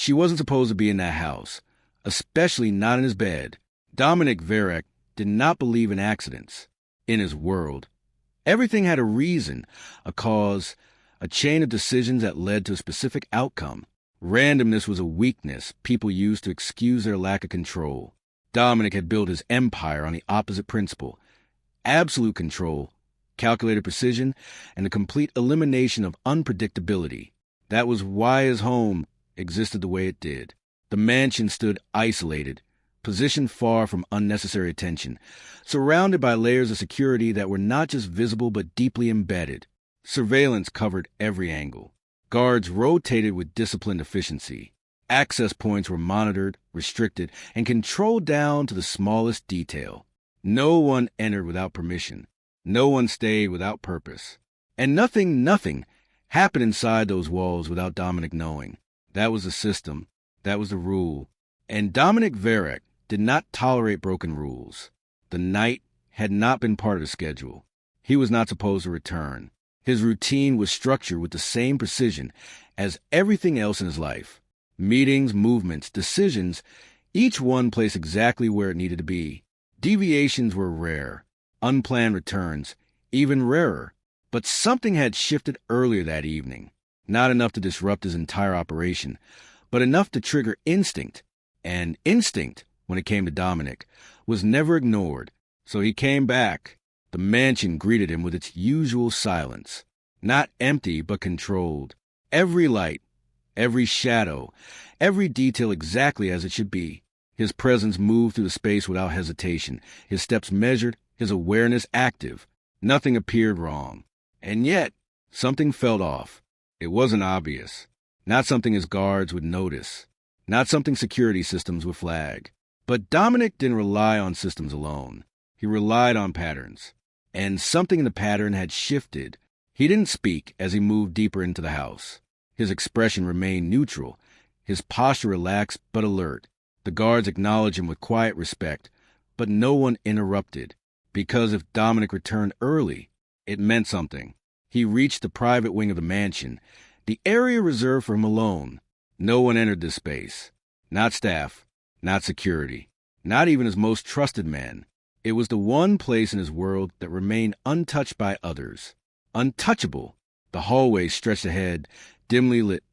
She wasn't supposed to be in that house, especially not in his bed. Dominic Verek did not believe in accidents. In his world, everything had a reason, a cause, a chain of decisions that led to a specific outcome. Randomness was a weakness people used to excuse their lack of control. Dominic had built his empire on the opposite principle: absolute control, calculated precision, and the complete elimination of unpredictability. That was why his home existed the way it did. The mansion stood isolated, positioned far from unnecessary attention, surrounded by layers of security that were not just visible but deeply embedded. Surveillance covered every angle. Guards rotated with disciplined efficiency. Access points were monitored, restricted, and controlled down to the smallest detail. No one entered without permission. No one stayed without purpose. And nothing happened inside those walls without Dominic knowing. That was the system. That was the rule. And Dominic Verek did not tolerate broken rules. The night had not been part of the schedule. He was not supposed to return. His routine was structured with the same precision as everything else in his life. Meetings, movements, decisions, each one placed exactly where it needed to be. Deviations were rare. Unplanned returns, even rarer. But something had shifted earlier that evening. Not enough to disrupt his entire operation, but enough to trigger instinct. And instinct, when it came to Dominic, was never ignored. So he came back. The mansion greeted him with its usual silence. Not empty, but controlled. Every light, every shadow, every detail exactly as it should be. His presence moved through the space without hesitation, his steps measured, his awareness active. Nothing appeared wrong. And yet, something felt off. It wasn't obvious. Not something his guards would notice. Not something security systems would flag. But Dominic didn't rely on systems alone. He relied on patterns. And something in the pattern had shifted. He didn't speak as he moved deeper into the house. His expression remained neutral, his posture relaxed but alert. The guards acknowledged him with quiet respect, but no one interrupted. Because if Dominic returned early, it meant something. He reached the private wing of the mansion, the area reserved for him alone. No one entered this space. Not staff, not security, not even his most trusted men. It was the one place in his world that remained untouched by others. Untouchable. The hallway stretched ahead, dimly lit,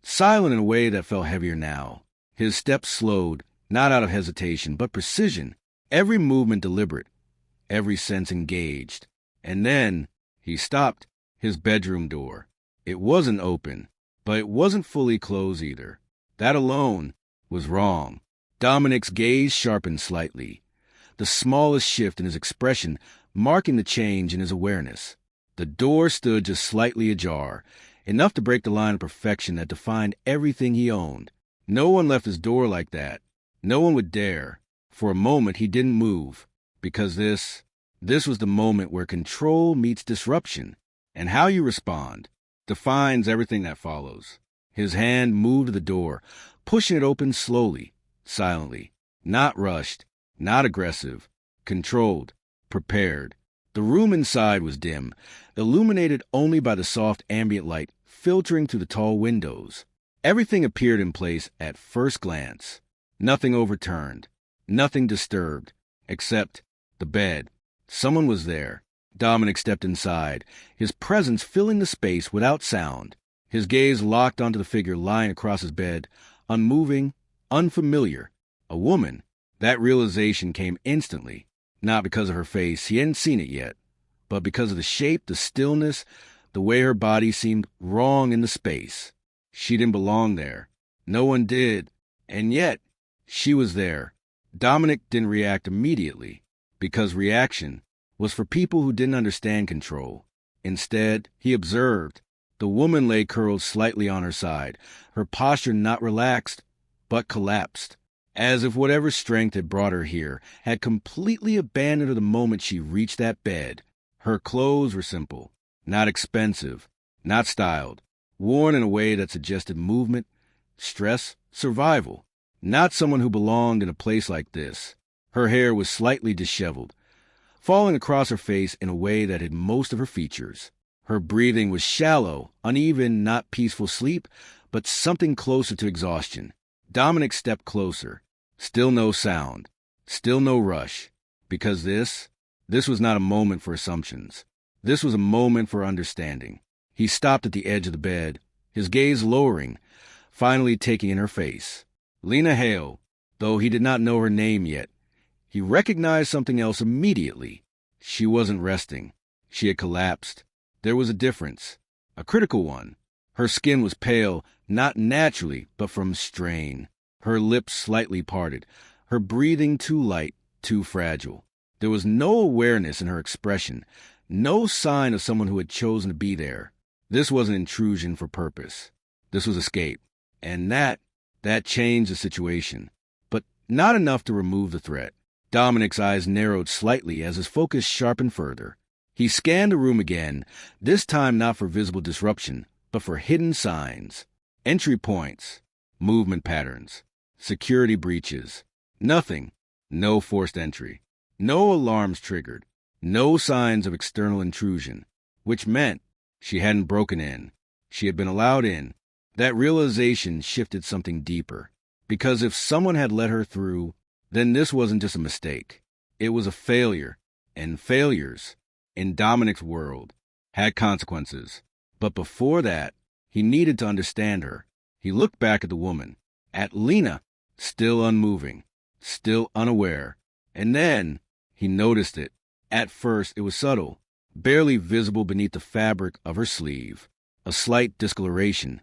silent in a way that felt heavier now. His steps slowed, not out of hesitation, but precision. Every movement deliberate, every sense engaged. And then he stopped. His bedroom door. It wasn't open, but it wasn't fully closed either. That alone was wrong. Dominic's gaze sharpened slightly, the smallest shift in his expression marking the change in his awareness. The door stood just slightly ajar, enough to break the line of perfection that defined everything he owned. No one left his door like that. No one would dare. For a moment, he didn't move, because this was the moment where control meets disruption. And how you respond defines everything that follows. His hand moved to the door, pushing it open slowly, silently. Not rushed, not aggressive, controlled, prepared. The room inside was dim, illuminated only by the soft ambient light filtering through the tall windows. Everything appeared in place at first glance. Nothing overturned, nothing disturbed, except the bed. Someone was there. Dominic stepped inside, his presence filling the space without sound. His gaze locked onto the figure lying across his bed, unmoving, unfamiliar. A woman. That realization came instantly, not because of her face, he hadn't seen it yet, but because of the shape, the stillness, the way her body seemed wrong in the space. She didn't belong there. No one did. And yet, she was there. Dominic didn't react immediately, because reaction was for people who didn't understand control. Instead, he observed. The woman lay curled slightly on her side, her posture not relaxed, but collapsed, as if whatever strength had brought her here had completely abandoned her the moment she reached that bed. Her clothes were simple, not expensive, not styled, worn in a way that suggested movement, stress, survival. Not someone who belonged in a place like this. Her hair was slightly disheveled, falling across her face in a way that hid most of her features. Her breathing was shallow, uneven, not peaceful sleep, but something closer to exhaustion. Dominic stepped closer. Still no sound. Still no rush. Because this was not a moment for assumptions. This was a moment for understanding. He stopped at the edge of the bed, his gaze lowering, finally taking in her face. Lena Hale, though he did not know her name yet. He recognized something else immediately. She wasn't resting. She had collapsed. There was a difference, a critical one. Her skin was pale, not naturally, but from strain. Her lips slightly parted, her breathing too light, too fragile. There was no awareness in her expression, no sign of someone who had chosen to be there. This wasn't intrusion for purpose. This was escape. And that changed the situation, but not enough to remove the threat. Dominic's eyes narrowed slightly as his focus sharpened further. He scanned the room again, this time not for visible disruption, but for hidden signs. Entry points, movement patterns, security breaches. Nothing. No forced entry. No alarms triggered. No signs of external intrusion, which meant she hadn't broken in. She had been allowed in. That realization shifted something deeper, because if someone had let her through, then this wasn't just a mistake. It was a failure, and failures, in Dominic's world, had consequences. But before that, he needed to understand her. He looked back at the woman, at Lena, still unmoving, still unaware, and then he noticed it. At first, it was subtle, barely visible beneath the fabric of her sleeve, a slight discoloration,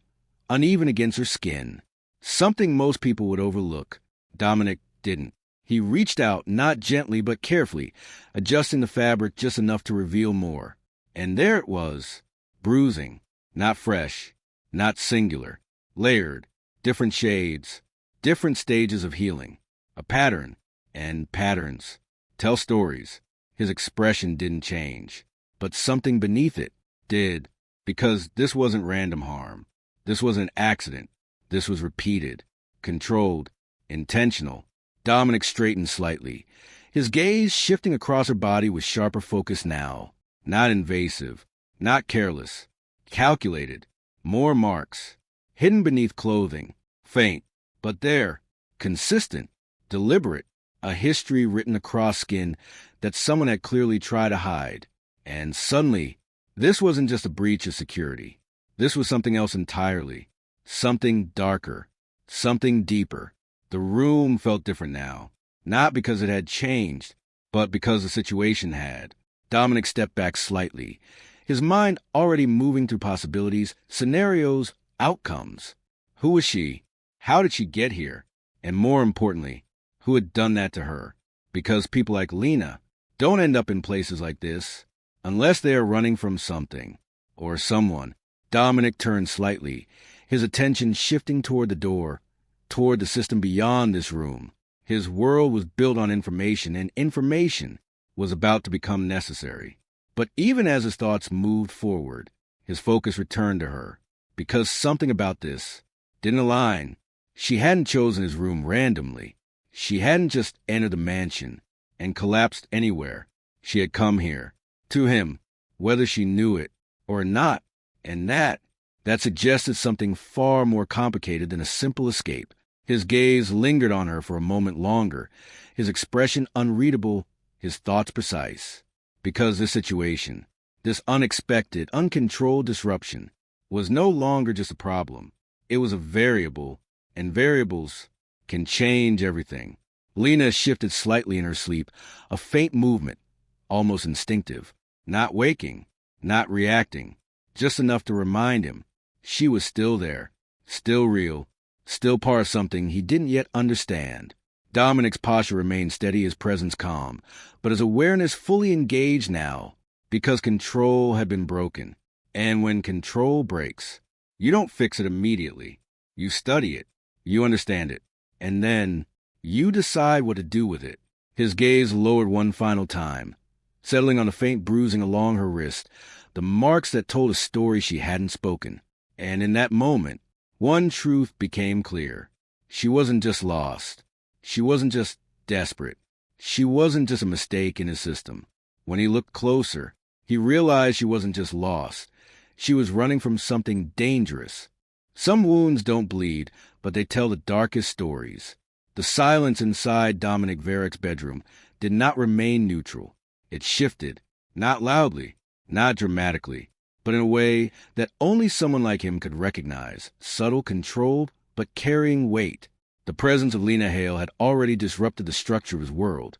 uneven against her skin. Something most people would overlook. Dominic didn't. He reached out, not gently but carefully, adjusting the fabric just enough to reveal more. And there it was, bruising, not fresh, not singular, layered, different shades, different stages of healing. A pattern, and patterns tell stories. His expression didn't change, but something beneath it did, because this wasn't random harm. This was an accident. This was repeated, controlled, intentional. Dominic straightened slightly, his gaze shifting across her body with sharper focus now. Not invasive, not careless, calculated. More marks, hidden beneath clothing, faint, but there, consistent, deliberate, a history written across skin that someone had clearly tried to hide. And suddenly, this wasn't just a breach of security. This was something else entirely, something darker, something deeper. The room felt different now, not because it had changed, but because the situation had. Dominic stepped back slightly, his mind already moving through possibilities, scenarios, outcomes. Who was she? How did she get here? And more importantly, who had done that to her? Because people like Lena don't end up in places like this unless they are running from something or someone. Dominic turned slightly, his attention shifting toward the door, toward the system beyond this room. His world was built on information, and information was about to become necessary. But even as his thoughts moved forward, his focus returned to her, because something about this didn't align. She hadn't chosen his room randomly. She hadn't just entered the mansion and collapsed anywhere. She had come here, to him, whether she knew it or not, and that suggested something far more complicated than a simple escape. His gaze lingered on her for a moment longer, his expression unreadable, his thoughts precise. Because this situation, this unexpected, uncontrolled disruption, was no longer just a problem. It was a variable, and variables can change everything. Lena shifted slightly in her sleep, a faint movement, almost instinctive, not waking, not reacting, just enough to remind him she was still there, still real, still part of something he didn't yet understand. Dominic's posture remained steady, his presence calm, but his awareness fully engaged now, because control had been broken. And when control breaks, you don't fix it immediately. You study it, you understand it, and then you decide what to do with it. His gaze lowered one final time, settling on the faint bruising along her wrist, the marks that told a story she hadn't spoken. And in that moment, one truth became clear. She wasn't just lost. She wasn't just desperate. She wasn't just a mistake in his system. When he looked closer, he realized she wasn't just lost. She was running from something dangerous, Some wounds don't bleed, but they tell the darkest stories. The silence inside Dominic Verrick's bedroom did not remain neutral. It shifted, not loudly, not dramatically, but in a way that only someone like him could recognize, subtle control, but carrying weight. The presence of Lena Hale had already disrupted the structure of his world,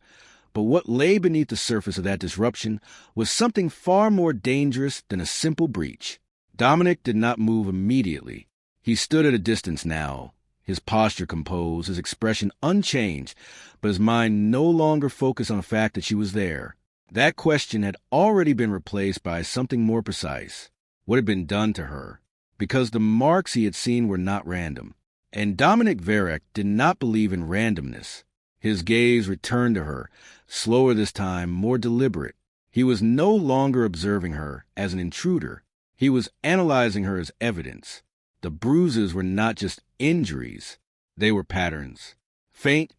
but what lay beneath the surface of that disruption was something far more dangerous than a simple breach. Dominic did not move immediately. He stood at a distance now, his posture composed, his expression unchanged, but his mind no longer focused on the fact that she was there. That question had already been replaced by something more precise. What had been done to her? Because the marks he had seen were not random. And Dominic Verrick did not believe in randomness. His gaze returned to her, slower this time, more deliberate. He was no longer observing her as an intruder. He was analyzing her as evidence. The bruises were not just injuries. They were patterns. Faint,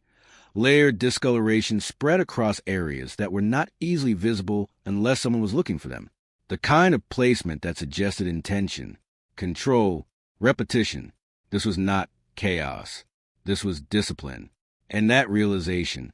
layered discoloration spread across areas that were not easily visible unless someone was looking for them. The kind of placement that suggested intention, control, repetition. This was not chaos. This was discipline. And that realization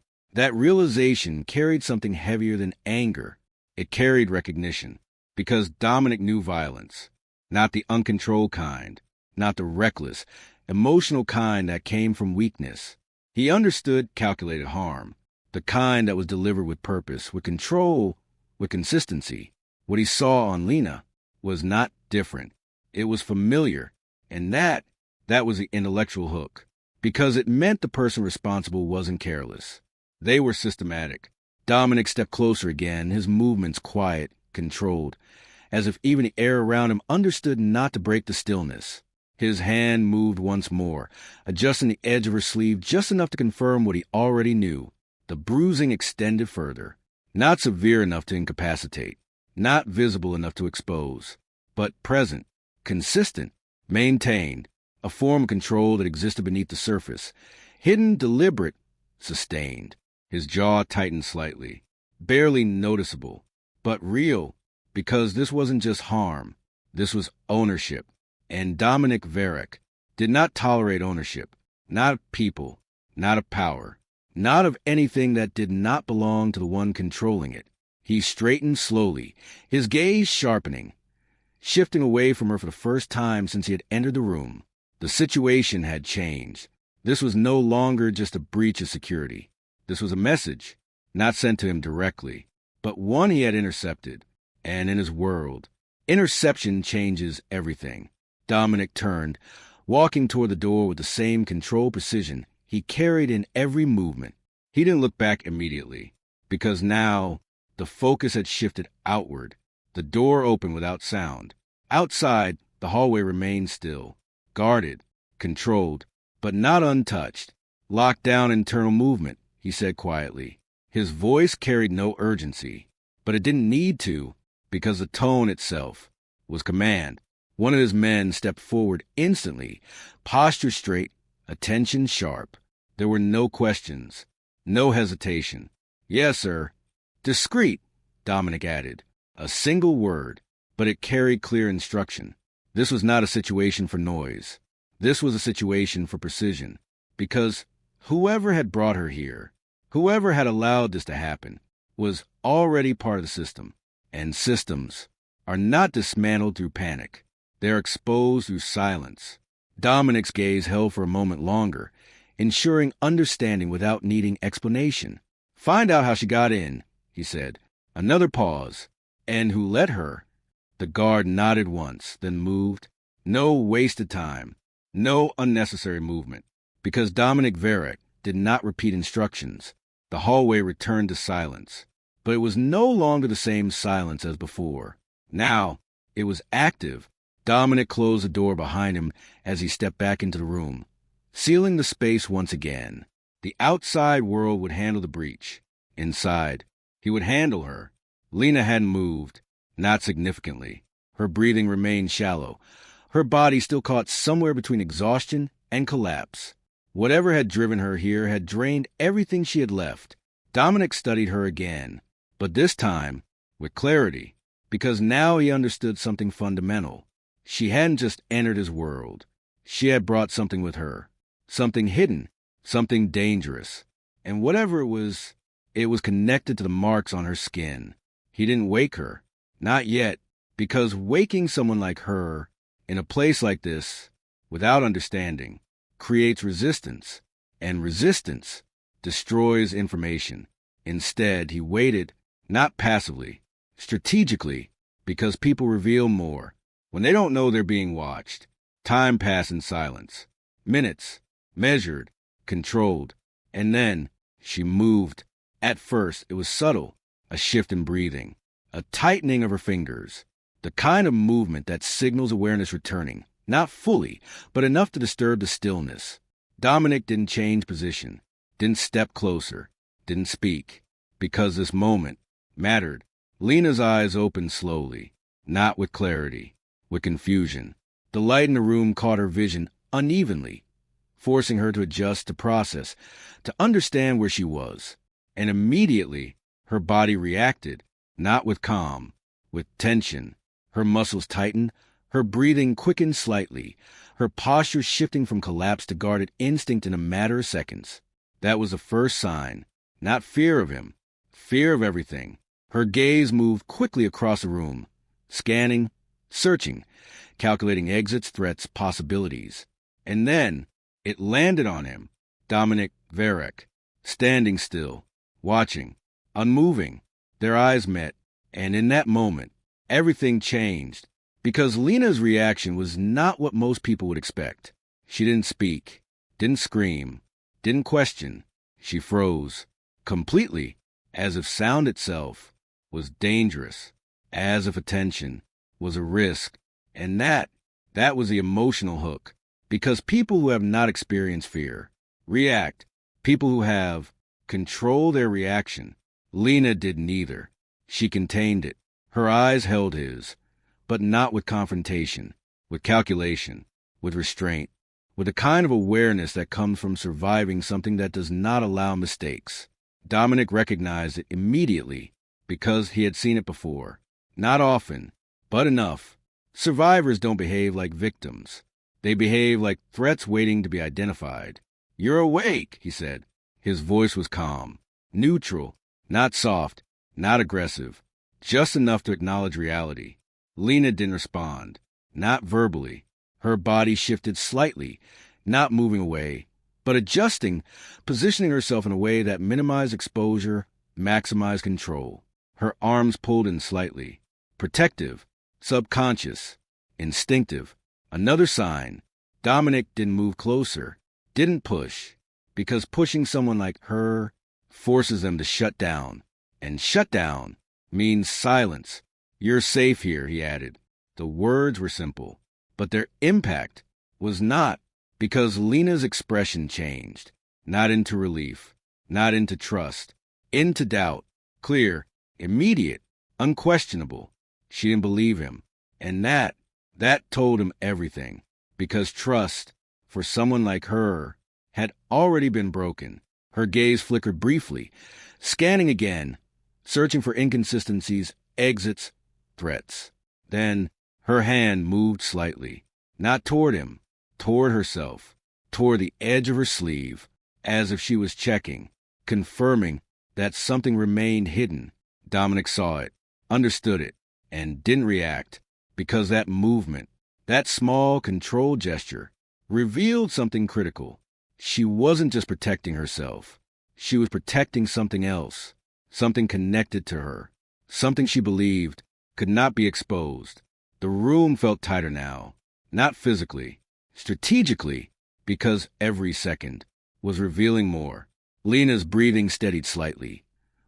carried something heavier than anger. It carried recognition. Because Dominic knew violence. Not the uncontrolled kind. Not the reckless, emotional kind that came from weakness. He understood calculated harm, the kind that was delivered with purpose, with control, with consistency. What he saw on Lena was not different. It was familiar, and that was the intellectual hook, because it meant the person responsible wasn't careless. They were systematic. Dominic stepped closer again, his movements quiet, controlled, as if even the air around him understood not to break the stillness. His hand moved once more, adjusting the edge of her sleeve just enough to confirm what he already knew. The bruising extended further, not severe enough to incapacitate, not visible enough to expose, but present, consistent, maintained, a form of control that existed beneath the surface, hidden, deliberate, sustained. His jaw tightened slightly, barely noticeable, but real, because this wasn't just harm, this was ownership. And Dominic Verrick did not tolerate ownership, not of people, not of power, not of anything that did not belong to the one controlling it. He straightened slowly, his gaze sharpening, shifting away from her for the first time since he had entered the room. The situation had changed. This was no longer just a breach of security. This was a message, not sent to him directly, but one he had intercepted. And in his world, interception changes everything. Dominic turned, walking toward the door with the same controlled precision he carried in every movement. He didn't look back immediately, because now the focus had shifted outward. The door opened without sound. Outside, the hallway remained still, guarded, controlled, but not untouched. Locked down internal movement, he said quietly. His voice carried no urgency, but it didn't need to, because the tone itself was command. One of his men stepped forward instantly, posture straight, attention sharp. There were no questions, no hesitation. Yes, sir. Discreet, Dominic added. A single word, but it carried clear instruction. This was not a situation for noise. This was a situation for precision, because whoever had brought her here, whoever had allowed this to happen, was already part of the system. And systems are not dismantled through panic. They are exposed through silence. Dominic's gaze held for a moment longer, ensuring understanding without needing explanation. Find out how she got in, he said. Another pause. And who let her? The guard nodded once, then moved. No wasted time. No unnecessary movement. Because Dominic Verrick did not repeat instructions, the hallway returned to silence. But it was no longer the same silence as before. Now, it was active. Dominic closed the door behind him as he stepped back into the room, sealing the space once again. The outside world would handle the breach. Inside, he would handle her. Lena hadn't moved, not significantly. Her breathing remained shallow. Her body still caught somewhere between exhaustion and collapse. Whatever had driven her here had drained everything she had left. Dominic studied her again, but this time with clarity, because now he understood something fundamental. She hadn't just entered his world. She had brought something with her, something hidden, something dangerous. And whatever it was connected to the marks on her skin. He didn't wake her. Not yet, because waking someone like her in a place like this, without understanding, creates resistance, and resistance destroys information. Instead, he waited, not passively, strategically, because people reveal more. When they don't know they're being watched, time passed in silence. Minutes, measured, controlled, and then she moved. At first, it was subtle, a shift in breathing, a tightening of her fingers, the kind of movement that signals awareness returning, not fully, but enough to disturb the stillness. Dominic didn't change position, didn't step closer, didn't speak, because this moment mattered. Lena's eyes opened slowly, not with clarity, with confusion. The light in the room caught her vision unevenly, forcing her to adjust, to process, to understand where she was. And immediately, her body reacted, not with calm, with tension. Her muscles tightened, her breathing quickened slightly, her posture shifting from collapse to guarded instinct in a matter of seconds. That was the first sign, not fear of him, fear of everything. Her gaze moved quickly across the room, scanning, searching, calculating exits, threats, possibilities. And then it landed on him, Dominic Verek, standing still, watching, unmoving. Their eyes met, and in that moment, everything changed, because Lena's reaction was not what most people would expect. She didn't speak, didn't scream, didn't question. She froze, completely, as if sound itself was dangerous, as if attention was a risk. And that was the emotional hook, because people who have not experienced fear react. People who have control their reaction. Lena did neither. She contained it. Her eyes held his, but not with confrontation, with calculation, with restraint, with a kind of awareness that comes from surviving something that does not allow mistakes. Dominic recognized it immediately because he had seen it before. Not often, but enough. Survivors don't behave like victims. They behave like threats waiting to be identified. "You're awake," he said. His voice was calm, neutral, not soft, not aggressive, just enough to acknowledge reality. Lena didn't respond, not verbally. Her body shifted slightly, not moving away, but adjusting, positioning herself in a way that minimized exposure, maximized control. Her arms pulled in slightly, protective, subconscious, instinctive. Another sign. Dominic didn't move closer, didn't push, because pushing someone like her forces them to shut down. And shut down means silence. "You're safe here," he added. The words were simple, but their impact was not, because Lena's expression changed, not into relief, not into trust, into doubt, clear, immediate, unquestionable. She didn't believe him, and that told him everything, because trust, for someone like her, had already been broken. Her gaze flickered briefly, scanning again, searching for inconsistencies, exits, threats. Then her hand moved slightly, not toward him, toward herself, toward the edge of her sleeve, as if she was checking, confirming that something remained hidden. Dominic saw it, understood it, and didn't react, because that movement, that small, controlled gesture, revealed something critical. She wasn't just protecting herself. She was protecting something else, something connected to her, something she believed could not be exposed. The room felt tighter now, not physically, strategically, because every second was revealing more. Lena's breathing steadied slightly,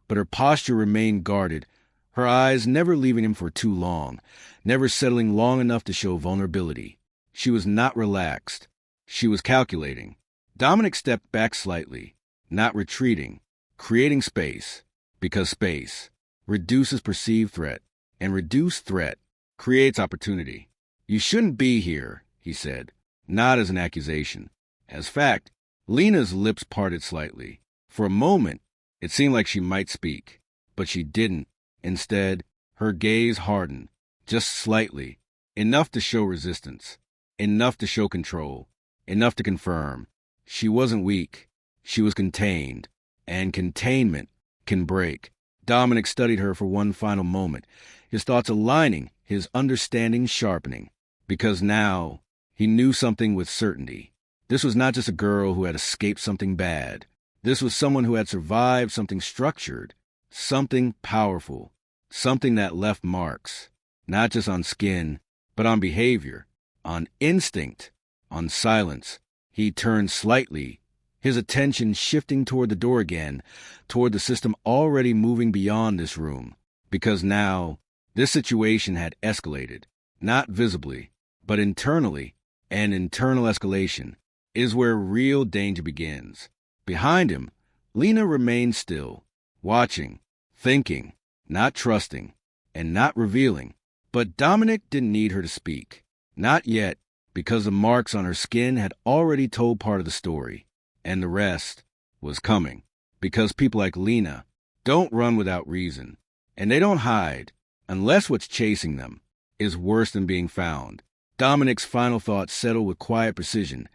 but her posture remained guarded, her eyes never leaving him for too long, never settling long enough to show vulnerability. She was not relaxed. She was calculating. Dominic stepped back slightly, not retreating, creating space, because space reduces perceived threat, and reduced threat creates opportunity. "You shouldn't be here," he said, not as an accusation. As fact, Lena's lips parted slightly. For a moment, it seemed like she might speak, but she didn't. Instead, her gaze hardened, just slightly, enough to show resistance. enough to show control, enough to confirm. She wasn't weak. She was contained, and containment can break. Dominic studied her for one final moment, his thoughts aligning, his understanding sharpening, because now he knew something with certainty. This was not just a girl who had escaped something bad. This was someone who had survived something structured, something powerful, something that left marks, not just on skin, but on behavior, on instinct, on silence. He turned slightly, his attention shifting toward the door again, toward the system already moving beyond this room, because now this situation had escalated, not visibly, but internally, and internal escalation is where real danger begins. Behind him, Lena remained still, watching, thinking, not trusting, and not revealing. But Dominic didn't need her to speak. Not yet, because the marks on her skin had already told part of the story, and the rest was coming. Because people like Lena don't run without reason, and they don't hide unless what's chasing them is worse than being found. Dominic's final thought settled with quiet precision,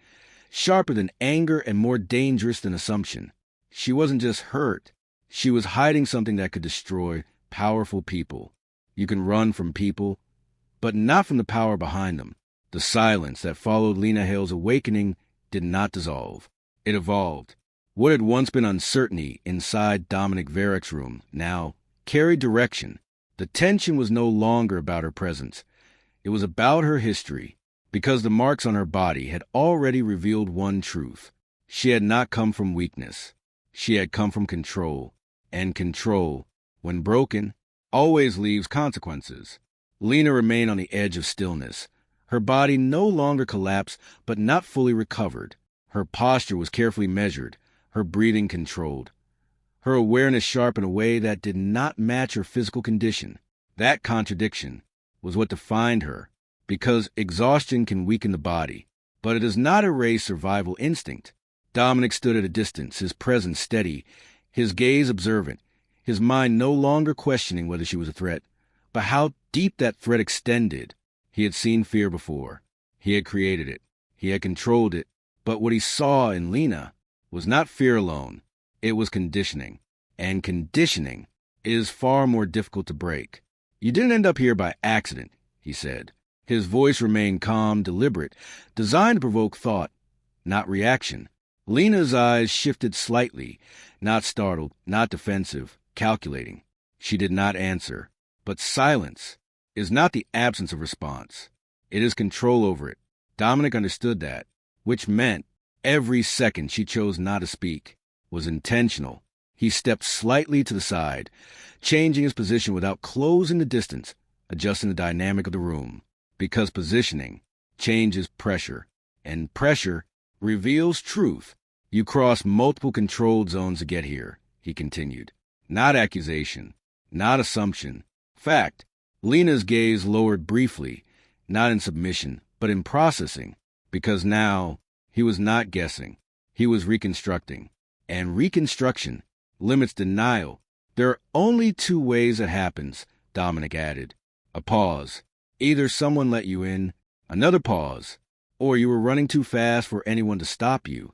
sharper than anger and more dangerous than assumption. She wasn't just hurt. She was hiding something that could destroy powerful people. You can run from people, but not from the power behind them. The silence that followed Lena Hale's awakening did not dissolve. It evolved. What had once been uncertainty inside Dominic Verrek's room now carried direction. The tension was no longer about her presence. It was about her history, because the marks on her body had already revealed one truth. She had not come from weakness. She had come from control. And control, when broken, always leaves consequences. Lena remained on the edge of stillness. Her body no longer collapsed, but not fully recovered. Her posture was carefully measured, her breathing controlled. Her awareness sharp in a way that did not match her physical condition. That contradiction was what defined her, because exhaustion can weaken the body, but it does not erase survival instinct. Dominic stood at a distance, his presence steady, his gaze observant, his mind no longer questioning whether she was a threat, but how deep that threat extended. He had seen fear before. He had created it. He had controlled it. But what he saw in Lena was not fear alone. It was conditioning. And conditioning is far more difficult to break. You didn't end up here by accident, he said. His voice remained calm, deliberate, designed to provoke thought, not reaction. Lena's eyes shifted slightly, not startled, not defensive, calculating. She did not answer. But silence is not the absence of response. It is control over it. Dominic understood that, which meant every second she chose not to speak was intentional. He stepped slightly to the side, changing his position without closing the distance, adjusting the dynamic of the room. Because positioning changes pressure, and pressure reveals truth. You cross multiple controlled zones to get here, he continued. Not accusation, not assumption. Fact. Lena's gaze lowered briefly, not in submission, but in processing, because now he was not guessing. He was reconstructing. And reconstruction limits denial. There are only two ways it happens, Dominic added. A pause. Either someone let you in, another pause, or you were running too fast for anyone to stop you.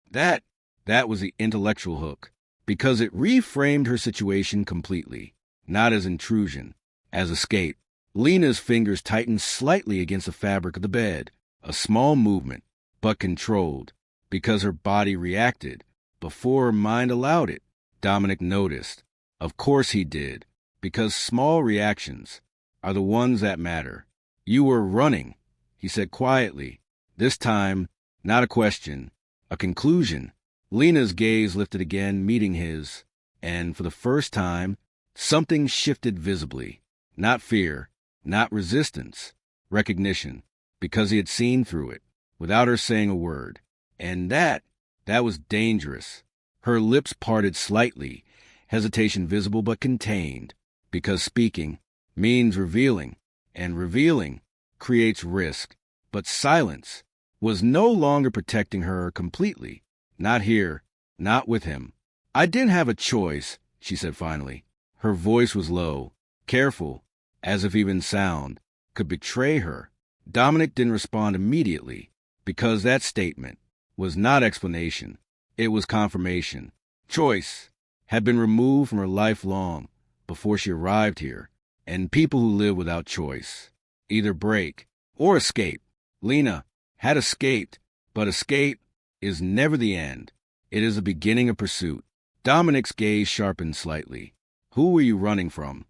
That was the intellectual hook, because it reframed her situation completely, not as intrusion, as escape. Lena's fingers tightened slightly against the fabric of the bed, a small movement, but controlled, because her body reacted before her mind allowed it. Dominic noticed. Of course he did, because small reactions are the ones that matter. You were running, he said quietly. This time, not a question, a conclusion. Lena's gaze lifted again, meeting his, and for the first time, something shifted visibly. Not fear, not resistance, recognition, because he had seen through it, without her saying a word. And that was dangerous. Her lips parted slightly, hesitation visible but contained, because speaking means revealing, and revealing creates risk. But silence was no longer protecting her completely. Not here, not with him. I didn't have a choice, she said finally. Her voice was low, careful, as if even sound could betray her. Dominic didn't respond immediately, because that statement was not explanation. It was confirmation. Choice had been removed from her life long before she arrived here, and people who live without choice either break or escape. Lena had escaped, but escape is never the end. It is the beginning of pursuit. Dominic's gaze sharpened slightly. Who were you running from?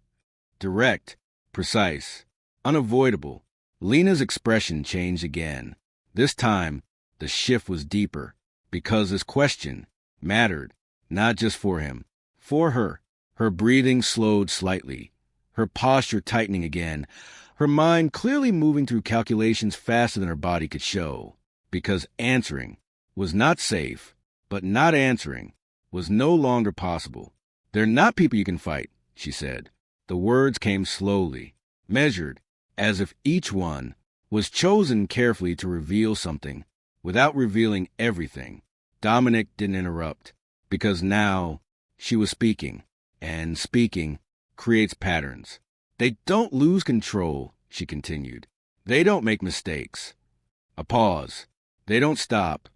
Direct, precise, unavoidable. Lena's expression changed again. This time, the shift was deeper, because this question mattered, not just for him, for her. Her breathing slowed slightly, her posture tightening again, her mind clearly moving through calculations faster than her body could show, because answering was not safe, but not answering was no longer possible. They're not people you can fight, she said. The words came slowly, measured, as if each one was chosen carefully to reveal something without revealing everything. Dominic didn't interrupt, because now she was speaking, and speaking creates patterns. They don't lose control, she continued. They don't make mistakes. A pause. They don't stop.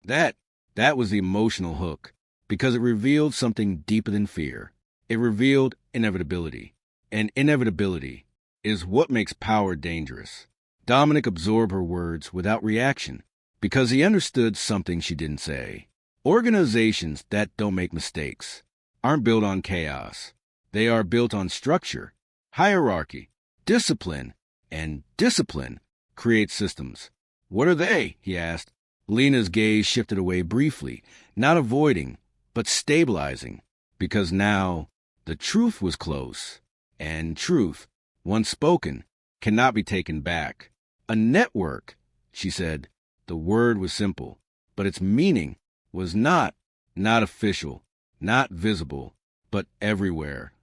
That was the emotional hook, because it revealed something deeper than fear. It revealed inevitability. And inevitability is what makes power dangerous. Dominic absorbed her words without reaction, because he understood something she didn't say. Organizations that don't make mistakes aren't built on chaos. They are built on structure, hierarchy, discipline, and discipline creates systems. What are they? He asked. Lena's gaze shifted away briefly, not avoiding, but stabilizing, because now the truth was close, and truth, once spoken, cannot be taken back. A network, she said. The word was simple, but its meaning was not official, not visible, but everywhere.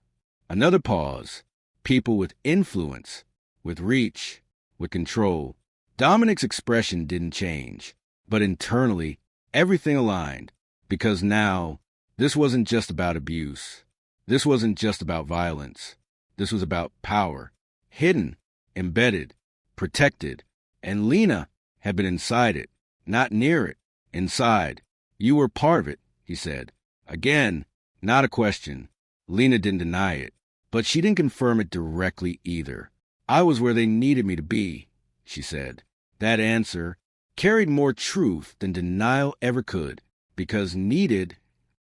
Another pause. People with influence, with reach, with control. Dominic's expression didn't change, but internally, everything aligned, because now this wasn't just about abuse. This wasn't just about violence. This was about power, hidden, embedded, protected, and Lena had been inside it, not near it, inside. You were part of it, he said. Again, not a question. Lena didn't deny it, but she didn't confirm it directly either. I was where they needed me to be, she said. That answer carried more truth than denial ever could, because needed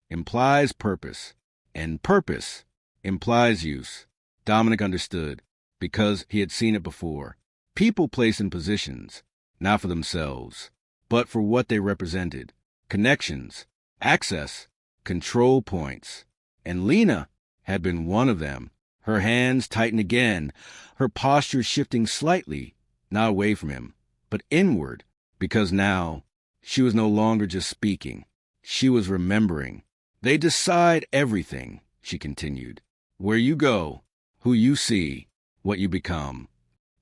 implies purpose, and purpose implies use. Dominic understood, because he had seen it before. People placed in positions, not for themselves, but for what they represented. Connections, access, control points. And Lena had been one of them. Her hands tightened again, her posture shifting slightly, not away from him, but inward, because now she was no longer just speaking. She was remembering. They decide everything, she continued. Where you go, who you see, what you become.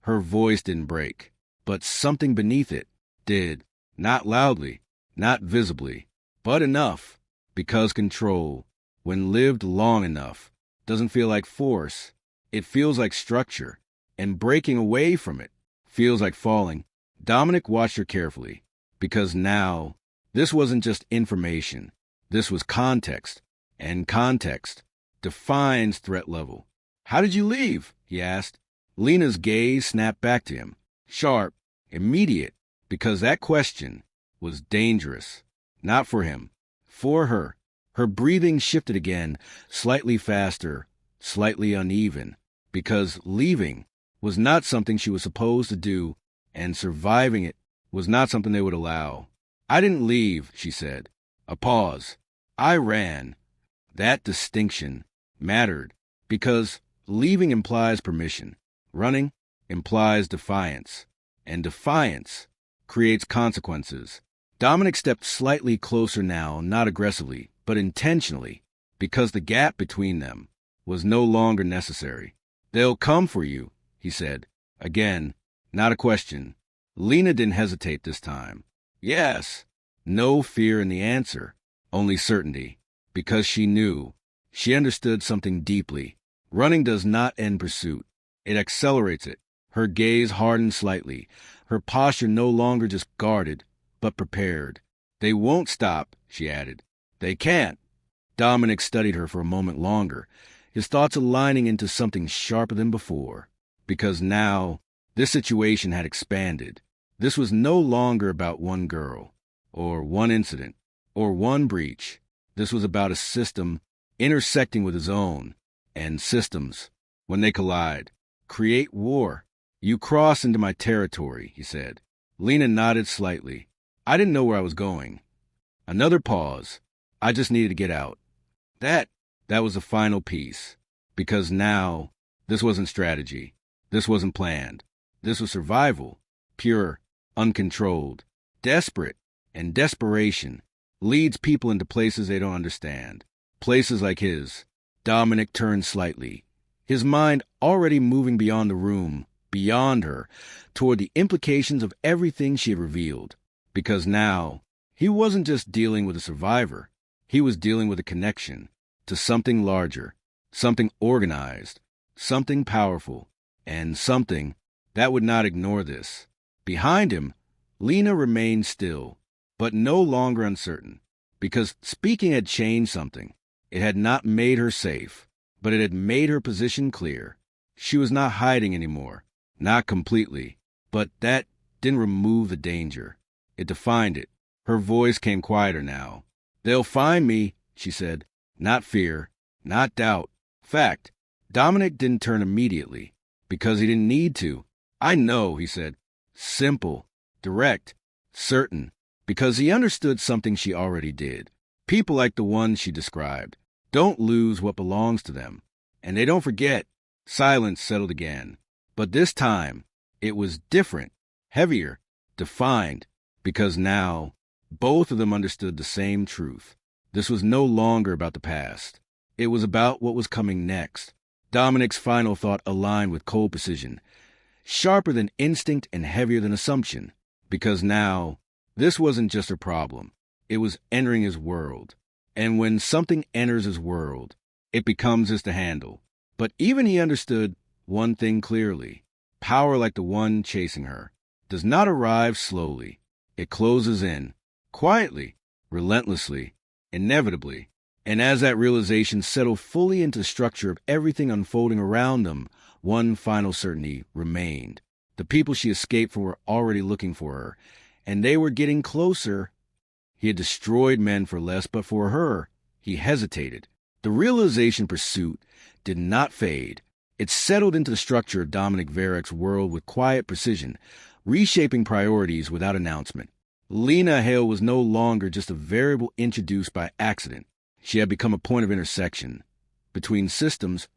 Her voice didn't break, but something beneath it did, not loudly, not visibly, but enough, because control, when lived long enough, doesn't feel like force. It feels like structure, and breaking away from it feels like falling. Dominic watched her carefully, because now this wasn't just information. This was context, and context defines threat level. How did you leave? He asked. Lena's gaze snapped back to him, sharp, immediate, because that question was dangerous. Not for him, for her. Her breathing shifted again, slightly faster, slightly uneven, because leaving was not something she was supposed to do, and surviving it was not something they would allow. I didn't leave, she said. A pause. I ran. That distinction mattered, because leaving implies permission. Running implies defiance, and defiance creates consequences. Dominic stepped slightly closer now, not aggressively, but intentionally, because the gap between them was no longer necessary. They'll come for you, he said. Again, not a question. Lena didn't hesitate this time. Yes. No fear in the answer, only certainty, because she knew. She understood something deeply. Running does not end pursuit. It accelerates it. Her gaze hardened slightly, her posture no longer just guarded, but prepared. "They won't stop," she added. "They can't." Dominic studied her for a moment longer, his thoughts aligning into something sharper than before. Because now, this situation had expanded. This was no longer about one girl, or one incident, or one breach. This was about a system intersecting with his own, and systems, when they collide, create war. "You cross into my territory," he said. Lena nodded slightly. "I didn't know where I was going." Another pause. "I just needed to get out." That was the final piece. Because now, this wasn't strategy. This wasn't planned. This was survival. Pure, uncontrolled, desperate, and desperation leads people into places they don't understand. Places like his. Dominic turned slightly, his mind already moving beyond the room, beyond her, toward the implications of everything she had revealed. Because now, he wasn't just dealing with a survivor. He was dealing with a connection to something larger, something organized, something powerful, and something that would not ignore this. Behind him, Lena remained still, but no longer uncertain, because speaking had changed something. It had not made her safe, but it had made her position clear. She was not hiding anymore, not completely, but that didn't remove the danger. It defined it. Her voice came quieter now. "They'll find me," she said. Not fear, not doubt. Fact. Dominic didn't turn immediately, because he didn't need to. "I know," he said. Simple, direct, certain, because he understood something she already did. People like the ones she described don't lose what belongs to them, and they don't forget. Silence settled again. But this time, it was different, heavier, defined, because now both of them understood the same truth. This was no longer about the past. It was about what was coming next. Dominic's final thought aligned with cold precision, sharper than instinct and heavier than assumption, because now, this wasn't just her problem. It was entering his world. And when something enters his world, it becomes his to handle. But even he understood one thing clearly. Power like the one chasing her does not arrive slowly. It closes in, quietly, relentlessly, inevitably. And as that realization settled fully into the structure of everything unfolding around them, one final certainty remained. The people she escaped from were already looking for her, and they were getting closer. He had destroyed men for less, but for her, he hesitated. The realization pursuit did not fade. It settled into the structure of Dominic Verek's world with quiet precision, reshaping priorities without announcement. Lena Hale was no longer just a variable introduced by accident. She had become a point of intersection between systems,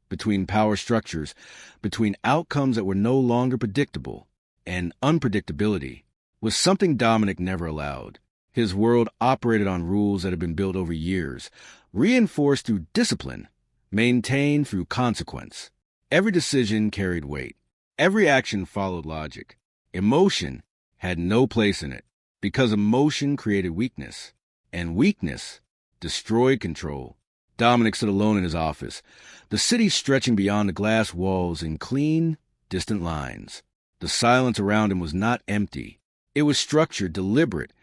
between power structures, between outcomes that were no longer predictable. And unpredictability was something Dominic never allowed. His world operated on rules that had been built over years, reinforced through discipline, maintained through consequence. Every decision carried weight. Every action followed logic. Emotion had no place in it, because emotion created weakness, and weakness destroyed control. Dominic stood alone in his office, the city stretching beyond the glass walls in clean, distant lines. The silence around him was not empty. It was structured, deliberate,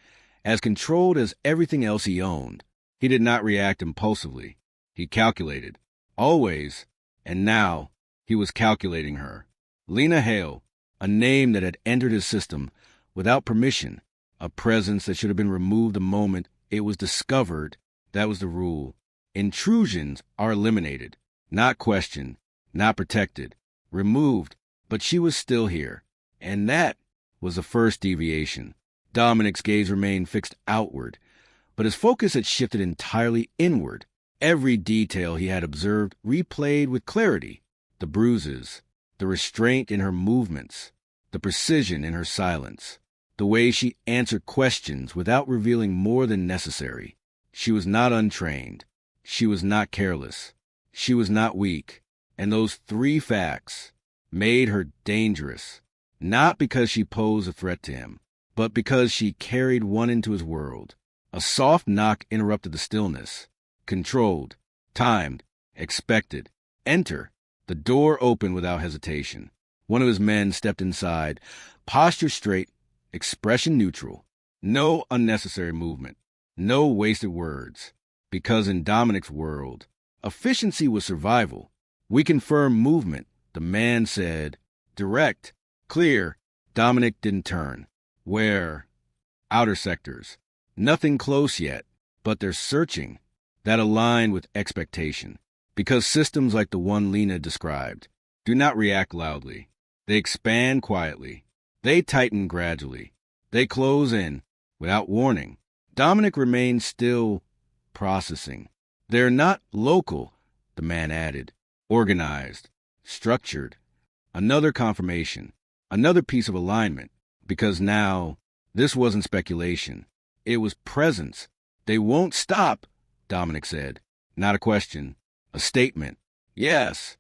as controlled as everything else he owned. He did not react impulsively. He calculated. Always. And now, he was calculating her. Lena Hale, a name that had entered his system without permission, a presence that should have been removed the moment it was discovered. That was the rule. Intrusions are eliminated, not questioned, not protected, removed, but she was still here. And that was the first deviation. Dominic's gaze remained fixed outward, but his focus had shifted entirely inward. Every detail he had observed replayed with clarity. The bruises, the restraint in her movements, the precision in her silence, the way she answered questions without revealing more than necessary. She was not untrained. She was not careless. She was not weak. And those three facts made her dangerous, not because she posed a threat to him, but because she carried one into his world. A soft knock interrupted the stillness. Controlled, timed, expected. Enter. The door opened without hesitation. One of his men stepped inside, posture straight, expression neutral. No unnecessary movement, no wasted words. Because in Dominic's world, efficiency was survival. We confirm movement, the man said. Direct, clear. Dominic didn't turn. Where? Outer sectors. Nothing close yet, but they're searching. That aligned with expectation. Because systems like the one Lena described do not react loudly. They expand quietly. They tighten gradually. They close in without warning. Dominic remained still, processing. They're not local, the man added. Organized, structured. Another confirmation, another piece of alignment. Because now, this wasn't speculation. It was presence. They won't stop, Dominic said. Not a question. A statement. Yes.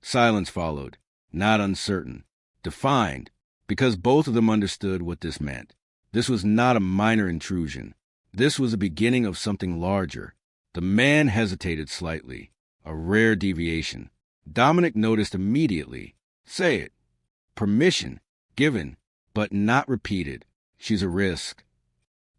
Silence followed. Not uncertain. Defined. Because both of them understood what this meant. This was not a minor intrusion. This was the beginning of something larger. The man hesitated slightly. A rare deviation. Dominic noticed immediately. Say it. Permission. Given. But not repeated. She's a risk.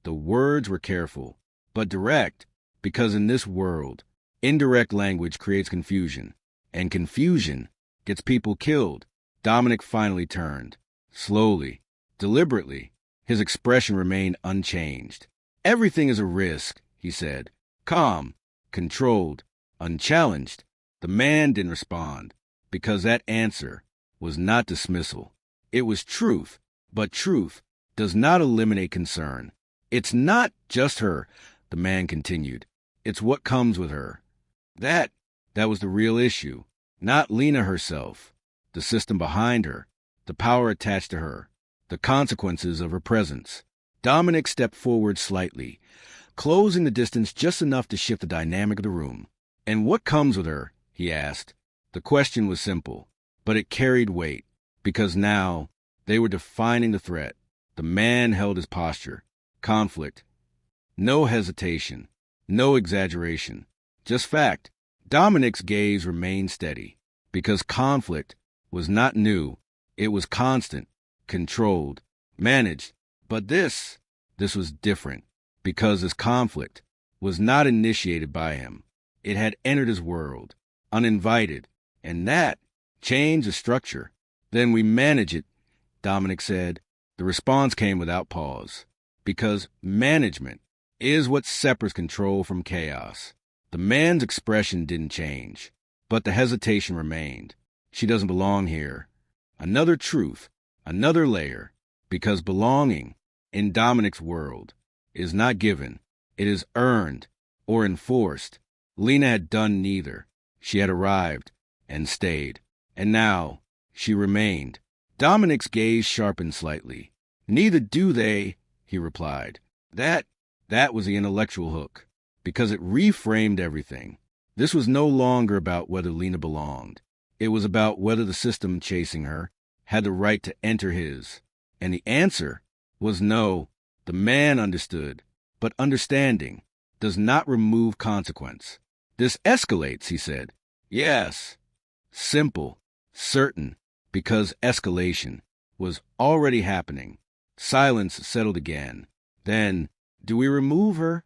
The words were careful, but direct, because in this world, indirect language creates confusion, and confusion gets people killed. Dominic finally turned. Slowly, deliberately, his expression remained unchanged. Everything is a risk, he said. Calm, controlled, unchallenged. The man didn't respond, because that answer was not dismissal. It was truth, but truth does not eliminate concern. It's not just her, the man continued. It's what comes with her. That was the real issue. Not Lena herself, the system behind her, the power attached to her, the consequences of her presence. Dominic stepped forward slightly, closing the distance just enough to shift the dynamic of the room. And what comes with her? He asked. The question was simple, but it carried weight, because now they were defining the threat. The man held his posture. Conflict. No hesitation. No exaggeration. Just fact. Dominic's gaze remained steady, because conflict was not new. It was constant, controlled, managed. But this was different, because this conflict was not initiated by him. It had entered his world, uninvited, and that changed the structure. Then we manage it, Dominic said. The response came without pause, because management is what separates control from chaos. The man's expression didn't change, but the hesitation remained. She doesn't belong here. Another truth, another layer, because belonging in Dominic's world is not given. It is earned or enforced. Lena had done neither. She had arrived and stayed. And now she remained. Dominic's gaze sharpened slightly. Neither do they, he replied. That was the intellectual hook, because it reframed everything. This was no longer about whether Lena belonged. It was about whether the system chasing her had the right to enter his. And the answer was no. The man understood, but understanding does not remove consequence. This escalates, he said. Yes. Simple, certain, because escalation was already happening. Silence settled again. Then, do we remove her?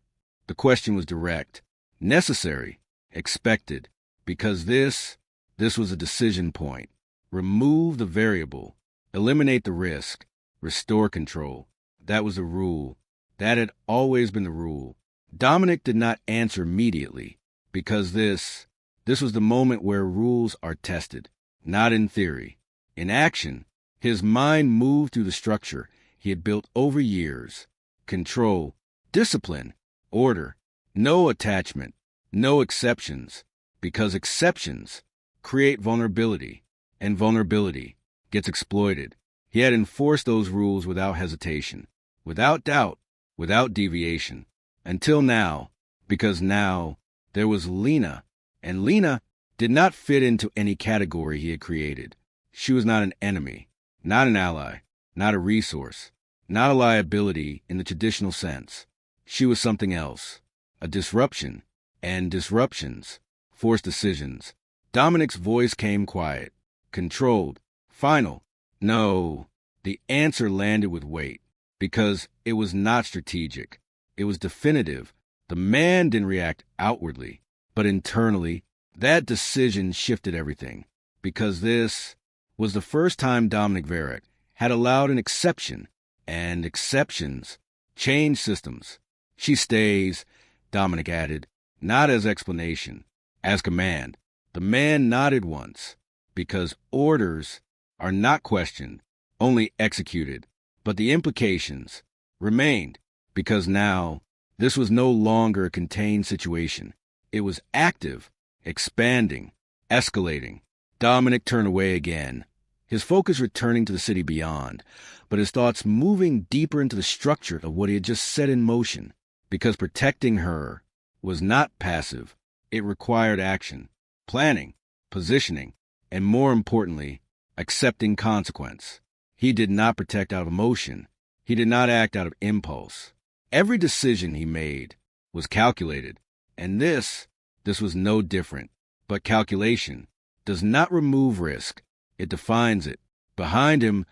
The question was direct, necessary, expected, because this was a decision point. Remove the variable, eliminate the risk, restore control. That was the rule. That had always been the rule. Dominic did not answer immediately, because this was the moment where rules are tested, not in theory. In action, his mind moved through the structure he had built over years. Control, discipline, order, no attachment, no exceptions, because exceptions create vulnerability, and vulnerability gets exploited. He had enforced those rules without hesitation, without doubt, without deviation, until now, because now there was Lena, and Lena did not fit into any category he had created. She was not an enemy, not an ally, not a resource, not a liability in the traditional sense. She was something else, a disruption, and disruptions forced decisions. Dominic's voice came quiet, controlled, Final. No, the answer landed with weight because it was not strategic. It was definitive. The man didn't react outwardly, but internally, that decision shifted everything because this was the first time Dominic Varek had allowed an exception, and exceptions change systems. She stays, Dominic added, not as explanation, as command. The man nodded once, because orders are not questioned, only executed. But the implications remained, because now this was no longer a contained situation. It was active, expanding, escalating. Dominic turned away again, his focus returning to the city beyond, but his thoughts moving deeper into the structure of what he had just set in motion, because protecting her was not passive. It required action, planning, positioning, and more importantly, accepting consequence. He did not protect out of emotion. He did not act out of impulse. Every decision he made was calculated, and this was no different. But calculation does not remove risk. It defines it. Behind him,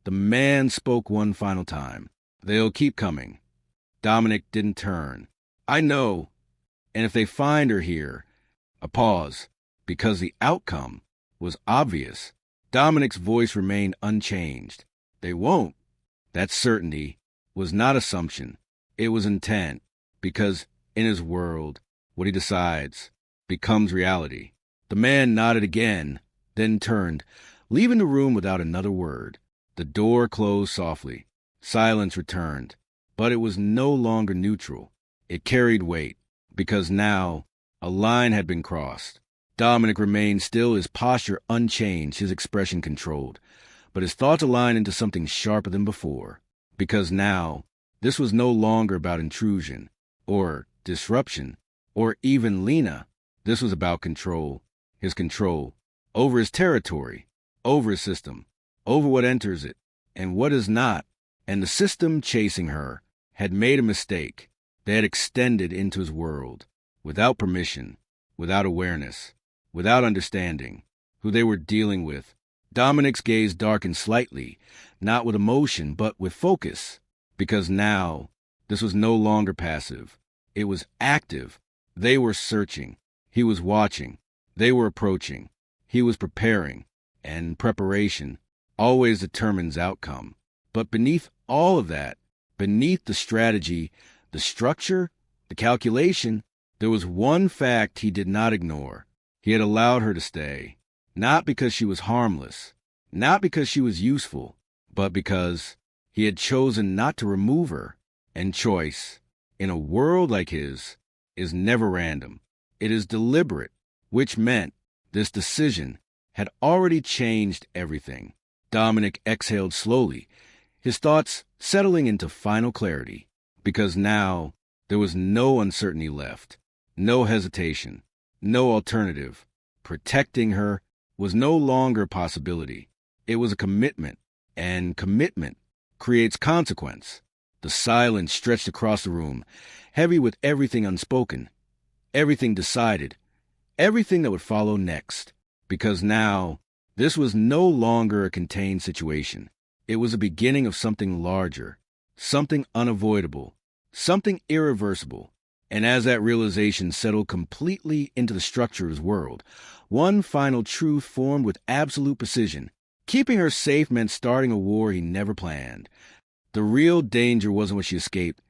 the man spoke one final time. They'll keep coming. Dominic didn't turn. I know. And if they find her here, a pause, because the outcome was obvious. Dominic's voice remained unchanged. They won't. That certainty was not assumption. It was intent, because in his world, what he decides becomes reality. The man nodded again, then turned, leaving the room without another word. The door closed softly. Silence returned, but it was no longer neutral. It carried weight, because now a line had been crossed. Dominic remained still, his posture unchanged, his expression controlled. But his thoughts aligned into something sharper than before, because now this was no longer about intrusion, or disruption, or even Lena. This was about control, his control, over his territory, over his system, over what enters it, and what is not. And the system chasing her had made a mistake. They had extended into his world, without permission, without awareness, without understanding who they were dealing with. Dominic's gaze darkened slightly, not with emotion, but with focus, because now this was no longer passive. It was active. They were searching. He was watching. They were approaching. He was preparing. And preparation always determines outcome. But beneath all of that, beneath the strategy, the structure, the calculation, there was one fact he did not ignore. He had allowed her to stay, not because she was harmless, not because she was useful, but because he had chosen not to remove her. And choice, in a world like his, is never random. It is deliberate, which meant this decision had already changed everything. Dominic exhaled slowly, his thoughts settling into final clarity, because now there was no uncertainty left, no hesitation, no alternative. Protecting her was no longer a possibility. It was a commitment, and commitment creates consequence. The silence stretched across the room, heavy with everything unspoken, everything decided, everything that would follow next. Because now, this was no longer a contained situation. It was the beginning of something larger, something unavoidable, something irreversible. And as that realization settled completely into the structure of his world, one final truth formed with absolute precision. Keeping her safe meant starting a war he never planned. The real danger wasn't what she escaped,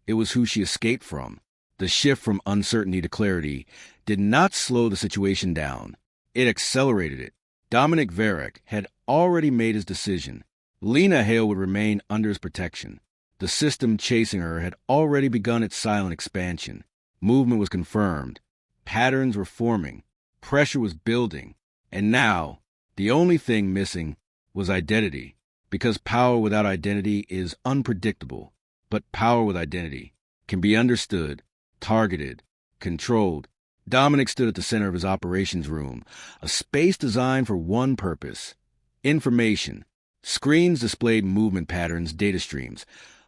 it was who she escaped from. The shift from uncertainty to clarity did not slow the situation down. It accelerated it. Dominic Varek had already made his decision. Lena Hale would remain under his protection. The system chasing her had already begun its silent expansion. Movement was confirmed. Patterns were forming. Pressure was building. And now, the only thing missing was identity. Because power without identity is unpredictable. But power with identity can be understood, targeted, controlled. Dominic stood at the center of his operations room, a space designed for one purpose: information. Screens displayed movement patterns, data streams,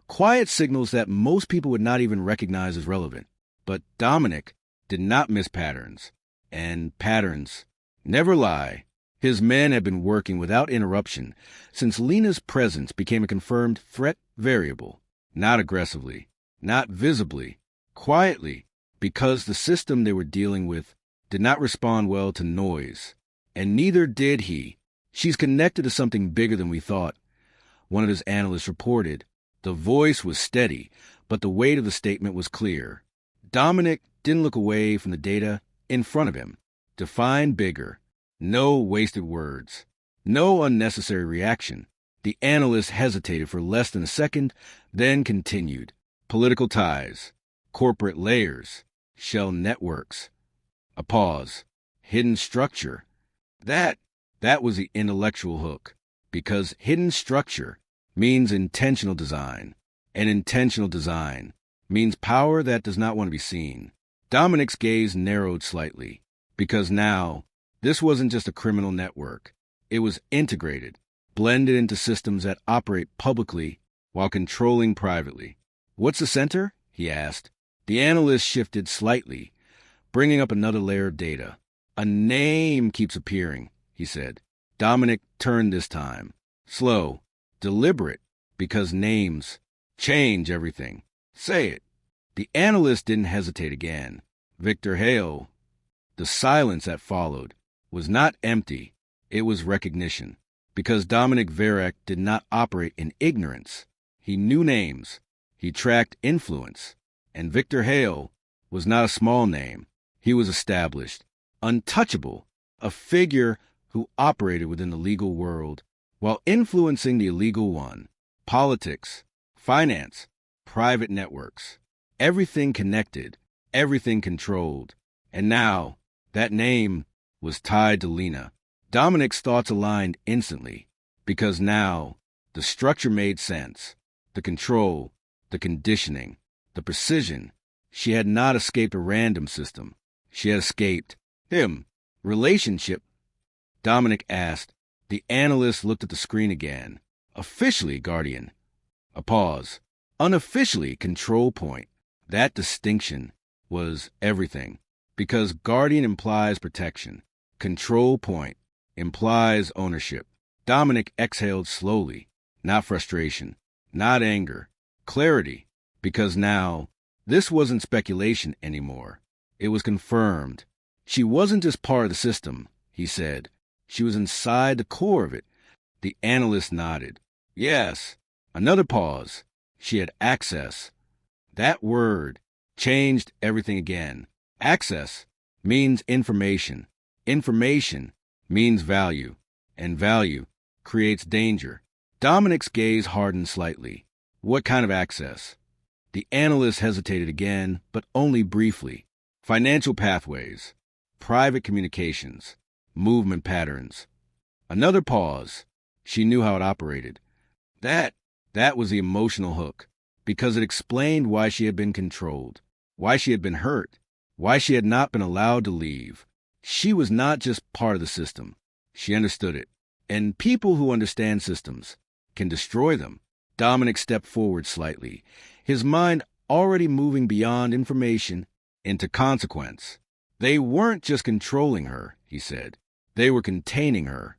quiet signals that most people would not even recognize as relevant. But Dominic did not miss patterns. And patterns never lie. His men had been working without interruption since Lena's presence became a confirmed threat variable, not aggressively, not visibly, quietly, because the system they were dealing with did not respond well to noise. And neither did he. She's connected to something bigger than we thought, one of his analysts reported. The voice was steady, but the weight of the statement was clear. Dominic didn't look away from the data in front of him. Define bigger. No wasted words. No unnecessary reaction. The analyst hesitated for less than a second, then continued. Political ties. Corporate layers. Shell networks. A pause. Hidden structure. That was the intellectual hook, because hidden structure means intentional design, and intentional design means power that does not want to be seen. Dominic's gaze narrowed slightly, because now this wasn't just a criminal network. It was integrated, blended into systems that operate publicly while controlling privately. What's the center? He asked. The analyst shifted slightly, bringing up another layer of data. A name keeps appearing, he said. Dominic turned this time. Slow, deliberate, because names change everything. Say it. The analyst didn't hesitate again. Victor Hale. The silence that followed was not empty. It was recognition, because Dominic Verek did not operate in ignorance. He knew names. He tracked influence. And Victor Hale was not a small name. He was established, untouchable, a figure who operated within the legal world while influencing the illegal one. Politics, finance, private networks, everything connected, everything controlled. And now, that name was tied to Lena. Dominic's thoughts aligned instantly, because now the structure made sense. The control, the conditioning, the precision. She had not escaped a random system. She had escaped him. Relationship? Dominic asked. The analyst looked at the screen again. Officially, Guardian. A pause. Unofficially, control point. That distinction was everything, because Guardian implies protection. Control point implies ownership. Dominic exhaled slowly. Not frustration, not anger. Clarity, because now this wasn't speculation anymore. It was confirmed. She wasn't just part of the system, he said. She was inside the core of it. The analyst nodded. Yes. Another pause. She had access. That word changed everything again. Access means information. Information means value. And value creates danger. Dominic's gaze hardened slightly. What kind of access? The analyst hesitated again, but only briefly. Financial pathways, private communications, movement patterns. Another pause. She knew how it operated. That was the emotional hook, because it explained why she had been controlled, why she had been hurt, why she had not been allowed to leave. She was not just part of the system. She understood it. And people who understand systems can destroy them. Dominic stepped forward slightly, his mind already moving beyond information into consequence. They weren't just controlling her, he said. They were containing her.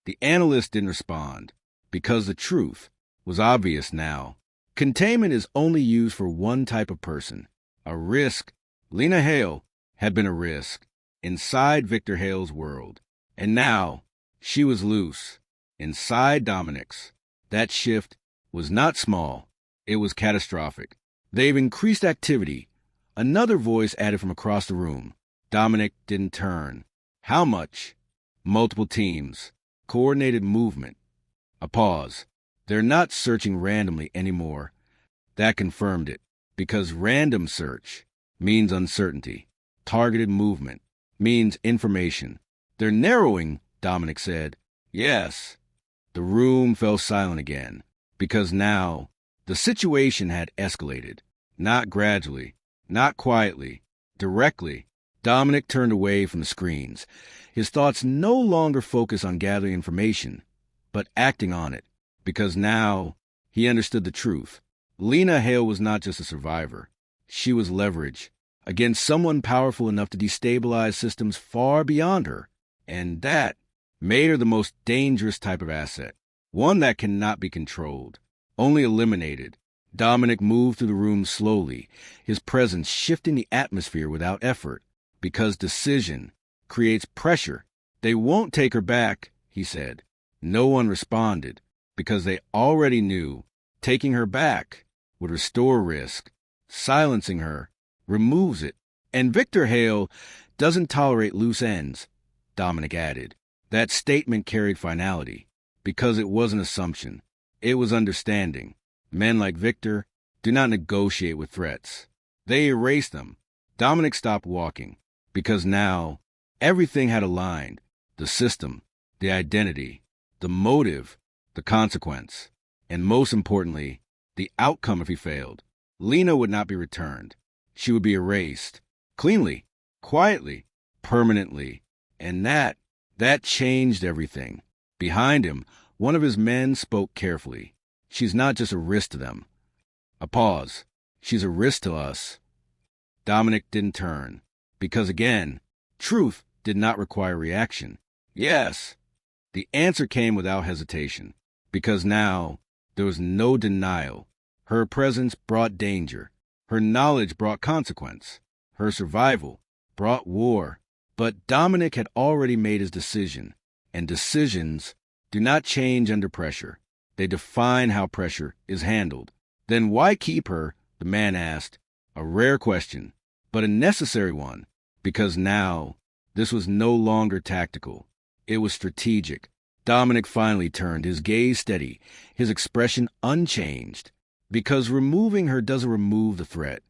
The analyst didn't respond, because the truth was obvious now. Containment is only used for one type of person, a risk. Lena Hale had been a risk inside Victor Hale's world. And now she was loose, inside Dominic's. That shift was not small. It was catastrophic. They've increased activity. Another voice added from across the room. Dominic didn't turn. How much? Multiple teams. Coordinated movement. A pause. They're not searching randomly anymore. That confirmed it, because random search means uncertainty. Targeted movement means information. They're narrowing, Dominic said. Yes. The room fell silent again, because now the situation had escalated. Not gradually, not quietly, directly. Dominic turned away from the screens. His thoughts no longer focused on gathering information, but acting on it, because now he understood the truth. Lena Hale was not just a survivor. She was leverage against someone powerful enough to destabilize systems far beyond her. And that made her the most dangerous type of asset, one that cannot be controlled, only eliminated. Dominic moved through the room slowly, his presence shifting the atmosphere without effort, because decision creates pressure. They won't take her back, he said. No one responded, because they already knew taking her back would restore risk. Silencing her removes it. And Victor Hale doesn't tolerate loose ends, Dominic added. That statement carried finality, because it was an assumption. It was understanding. Men like Victor do not negotiate with threats. They erase them. Dominic stopped walking, because now everything had aligned. The system, the identity, the motive, the consequence, and most importantly, the outcome if he failed. Lena would not be returned. She would be erased. Cleanly, quietly, permanently. And that changed everything. Behind him, one of his men spoke carefully. She's not just a risk to them. A pause. She's a risk to us. Dominic didn't turn, because again, truth did not require reaction. Yes. The answer came without hesitation, because now there was no denial. Her presence brought danger. Her knowledge brought consequence. Her survival brought war. But Dominic had already made his decision, and decisions do not change under pressure. They define how pressure is handled. Then why keep her? The man asked. A rare question, but a necessary one, because now this was no longer tactical. It was strategic. Dominic finally turned, his gaze steady, his expression unchanged. Because removing her doesn't remove the threat.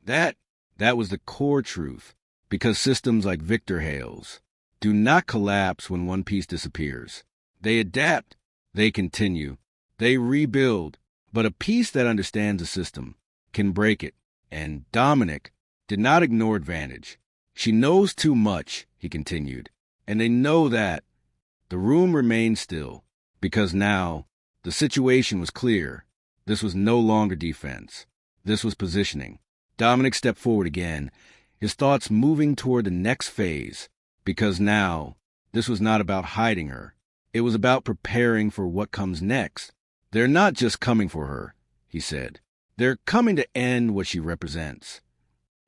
That was the core truth. Because systems like Victor Hale's do not collapse when one piece disappears. They adapt. They continue. They rebuild. But a piece that understands a system can break it. And Dominic did not ignore advantage. She knows too much, he continued. And they know that. The room remained still, because now the situation was clear. This was no longer defense. This was positioning. Dominic stepped forward again, his thoughts moving toward the next phase, because now this was not about hiding her. It was about preparing for what comes next. They're not just coming for her, he said. They're coming to end what she represents.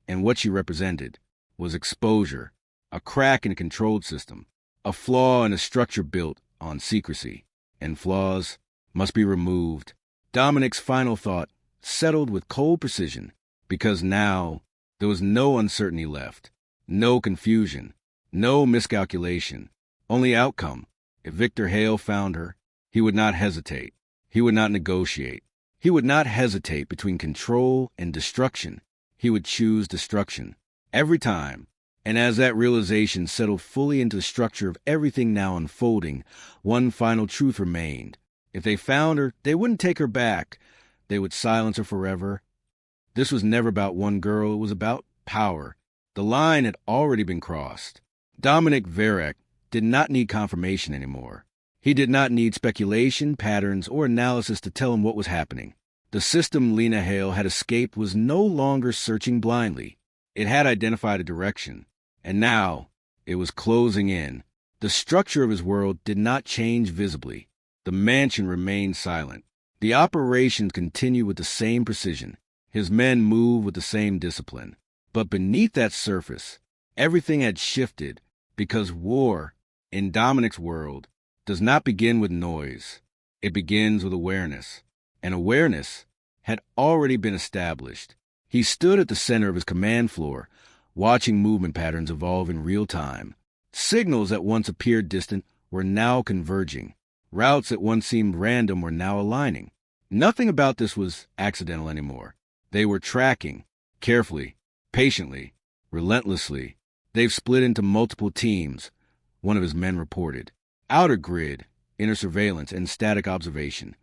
And what she represented was exposure, a crack in a controlled system, a flaw in a structure built on secrecy. And flaws must be removed. Dominic's final thought settled with cold precision, because now there was no uncertainty left, no confusion, no miscalculation, only outcome. If Victor Hale found her, he would not hesitate. He would not negotiate. He would not hesitate between control and destruction. He would choose destruction every time. And as that realization settled fully into the structure of everything now unfolding, one final truth remained. If they found her, they wouldn't take her back. They would silence her forever. This was never about one girl. It was about power. The line had already been crossed. Dominic Verek did not need confirmation anymore. He did not need speculation, patterns, or analysis to tell him what was happening. The system Lena Hale had escaped was no longer searching blindly. It had identified a direction, and now it was closing in. The structure of his world did not change visibly. The mansion remained silent. The operations continued with the same precision. His men moved with the same discipline. But beneath that surface, everything had shifted, because war, in Dominic's world, does not begin with noise. It begins with awareness. And awareness had already been established. He stood at the center of his command floor, watching movement patterns evolve in real time. Signals that once appeared distant were now converging. Routes that once seemed random were now aligning. Nothing about this was accidental anymore. They were tracking, carefully, patiently, relentlessly. They've split into multiple teams, one of his men reported. Outer grid, inner surveillance, and static observation.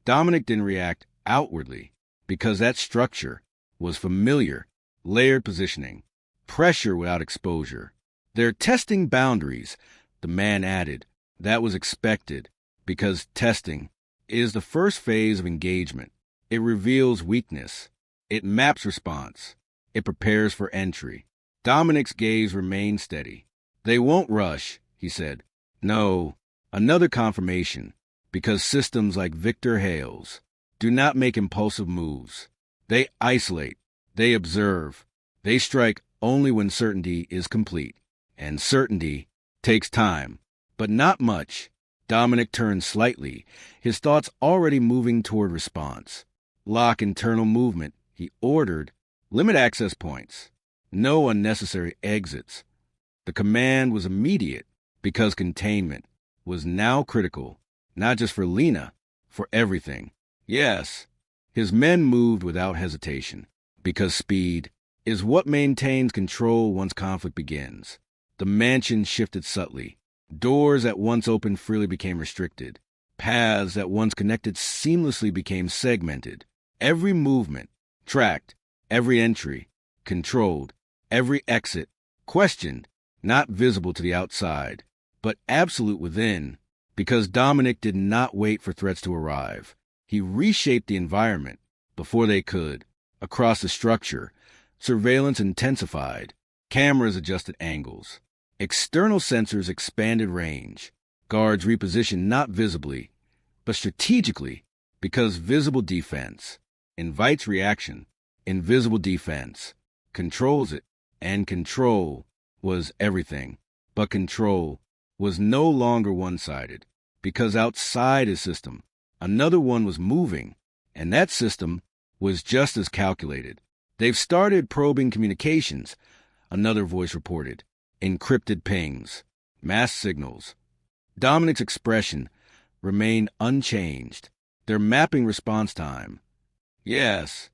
Dominic didn't react outwardly, because that structure was familiar, layered positioning, pressure without exposure. They're testing boundaries, the man added. That was expected, because testing is the first phase of engagement. It reveals weakness. It maps response. It prepares for entry. Dominic's gaze remained steady. They won't rush, he said. No, another confirmation, because systems like Victor Hale's do not make impulsive moves. They isolate, they observe, they strike only when certainty is complete. And certainty takes time, but not much. Dominic turned slightly, his thoughts already moving toward response. Lock internal movement, he ordered. Limit access points. No unnecessary exits. The command was immediate, because containment was now critical, not just for Lena, for everything. Yes, his men moved without hesitation, because speed is what maintains control once conflict begins. The mansion shifted subtly. Doors that once opened freely became restricted. Paths that once connected seamlessly became segmented. Every movement, tracked. Every entry, controlled. Every exit, questioned. Not visible to the outside, but absolute within, because Dominic did not wait for threats to arrive. He reshaped the environment before they could. Across the structure, surveillance intensified. Cameras adjusted angles. External sensors expanded range. Guards repositioned not visibly, but strategically, because visible defense invites reaction. Invisible defense controls it, and control was everything. But control was no longer one-sided, because outside his system, another one was moving, and that system was just as calculated. They've started probing communications, another voice reported. Encrypted pings, mass signals. Dominic's expression remained unchanged. They're mapping response time. Yes,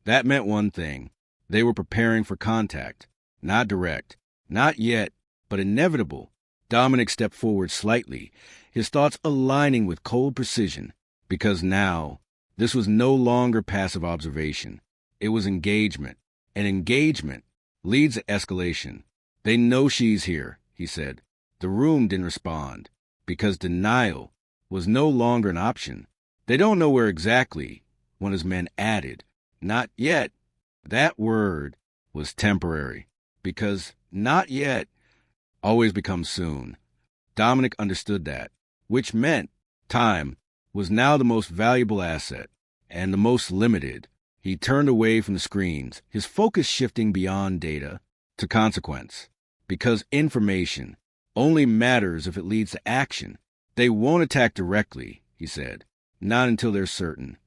that meant one thing. They were preparing for contact. Not direct. Not yet, but inevitable. Dominic stepped forward slightly, his thoughts aligning with cold precision, because now this was no longer passive observation. It was engagement, and engagement leads to escalation. They know she's here, he said. The room didn't respond, because denial was no longer an option. They don't know where exactly, one of his men added. Not yet. That word was temporary, because not yet always becomes soon. Dominic understood that, which meant time was now the most valuable asset, and the most limited. He turned away from the screens, his focus shifting beyond data to consequence, because information only matters if it leads to action. They won't attack directly, he said, not until they're certain.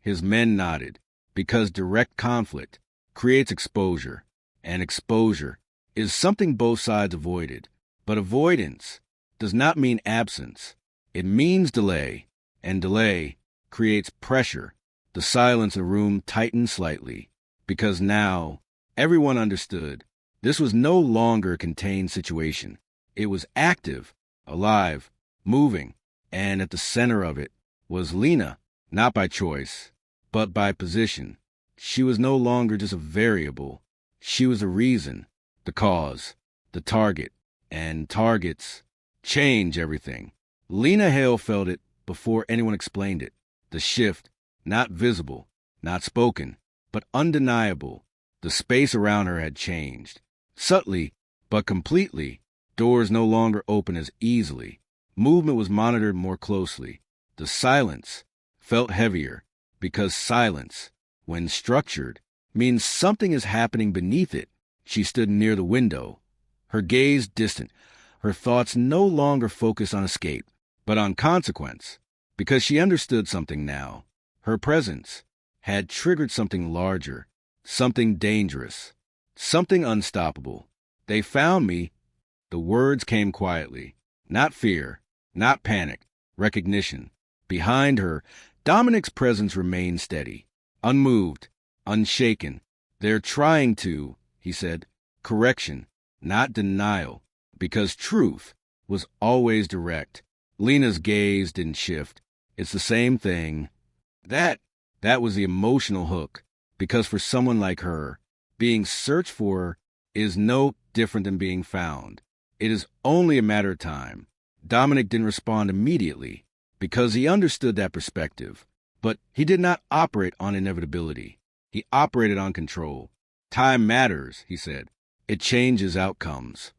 His men nodded, because direct conflict creates exposure, and exposure is something both sides avoided. But avoidance does not mean absence. It means delay, and delay creates pressure. The silence in the room tightened slightly, because now everyone understood. This was no longer a contained situation. It was active, alive, moving, and at the center of it was Lena, not by choice, but by position. She was no longer just a variable. She was the reason, the cause, the target, and targets change everything. Lena Hale felt it before anyone explained it. The shift, not visible, not spoken, but undeniable. The space around her had changed. Subtly, but completely. Doors no longer open as easily. Movement was monitored more closely. The silence felt heavier, because silence, when structured, means something is happening beneath it. She stood near the window, her gaze distant, her thoughts no longer focused on escape, but on consequence, because she understood something now. Her presence had triggered something larger, something dangerous, something unstoppable. They found me. The words came quietly. Not fear, not panic, recognition. Behind her, Dominic's presence remained steady, unmoved, unshaken. They're trying to, he said, correction, not denial, because truth was always direct. Lena's gaze didn't shift. It's the same thing. That was the emotional hook, because for someone like her, being searched for is no different than being found. It is only a matter of time. Dominic didn't respond immediately, because he understood that perspective. But he did not operate on inevitability. He operated on control. Time matters, he said. It changes outcomes.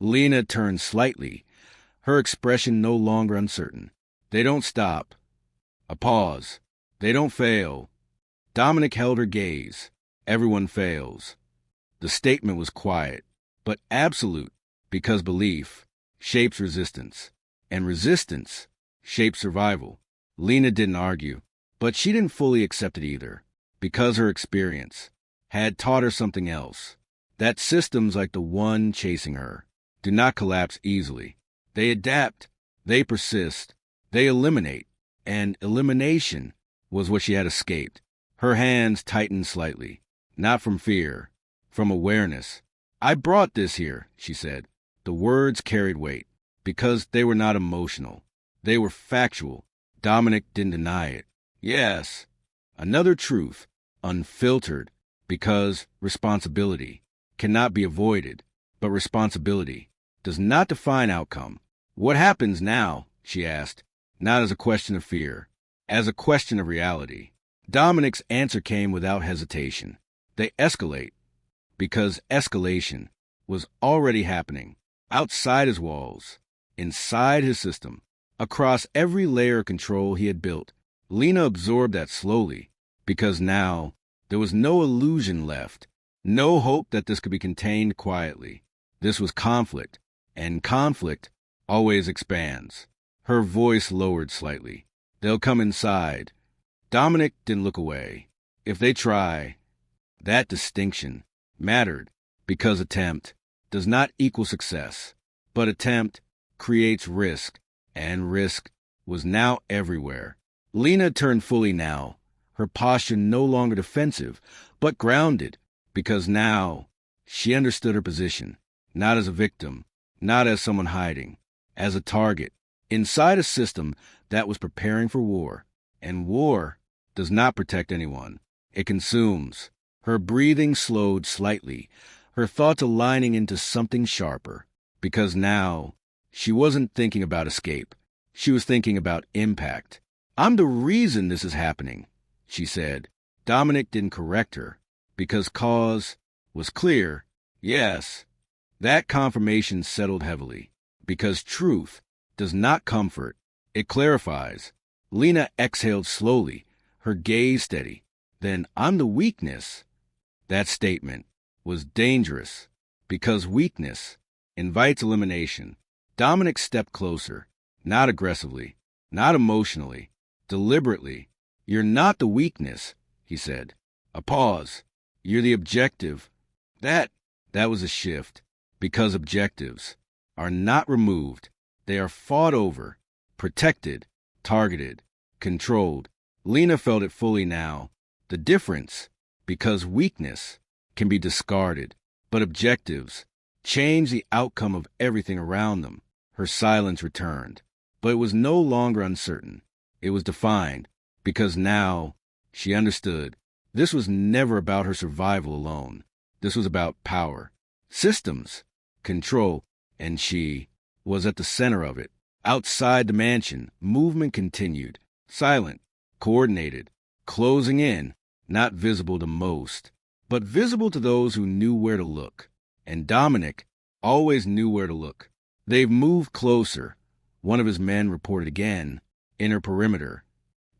Lena turned slightly, her expression no longer uncertain. They don't stop. A pause. They don't fail. Dominic held her gaze. Everyone fails. The statement was quiet, but absolute, because belief shapes resistance, and resistance shapes survival. Lena didn't argue, but she didn't fully accept it either, because her experience had taught her something else, that systems like the one chasing her do not collapse easily. They adapt, they persist, they eliminate, and elimination was what she had escaped. Her hands tightened slightly, not from fear, from awareness. "I brought this here," she said. The words carried weight, because they were not emotional. They were factual. Dominic didn't deny it. Yes, another truth, unfiltered, because responsibility cannot be avoided, but responsibility does not define outcome. "What happens now?" she asked, not as a question of fear, as a question of reality. Dominic's answer came without hesitation. They escalate, because escalation was already happening, outside his walls, inside his system, across every layer of control he had built. Lena absorbed that slowly, because now there was no illusion left, no hope that this could be contained quietly. This was conflict, and conflict always expands. Her voice lowered slightly. "They'll come inside." Dominic didn't look away. "If they try." That distinction mattered, because attempt does not equal success, but attempt creates risk, and risk was now everywhere. Lena turned fully now, her posture no longer defensive, but grounded, because now she understood her position, not as a victim, not as someone hiding, as a target, inside a system that was preparing for war. And war does not protect anyone. It consumes. Her breathing slowed slightly, her thoughts aligning into something sharper, because now she wasn't thinking about escape. She was thinking about impact. "I'm the reason this is happening," she said. Dominic didn't correct her, because cause was clear. Yes, that confirmation settled heavily, because truth does not comfort, it clarifies. Lena exhaled slowly, her gaze steady. Then, "I'm the weakness." That statement was dangerous, because weakness invites elimination. Dominic stepped closer, not aggressively, not emotionally, deliberately. "You're not the weakness," he said. A pause. "You're the objective." That was a shift, because objectives are not removed. They are fought over, protected, targeted, controlled. Lena felt it fully now. The difference, because weakness can be discarded, but objectives change the outcome of everything around them. Her silence returned, but it was no longer uncertain. It was defined, because now she understood. This was never about her survival alone. This was about power, systems, control, and she was at the center of it. Outside the mansion, movement continued, silent, coordinated, closing in, not visible to most, but visible to those who knew where to look. And Dominic always knew where to look. "They've moved closer," one of his men reported again, "inner perimeter."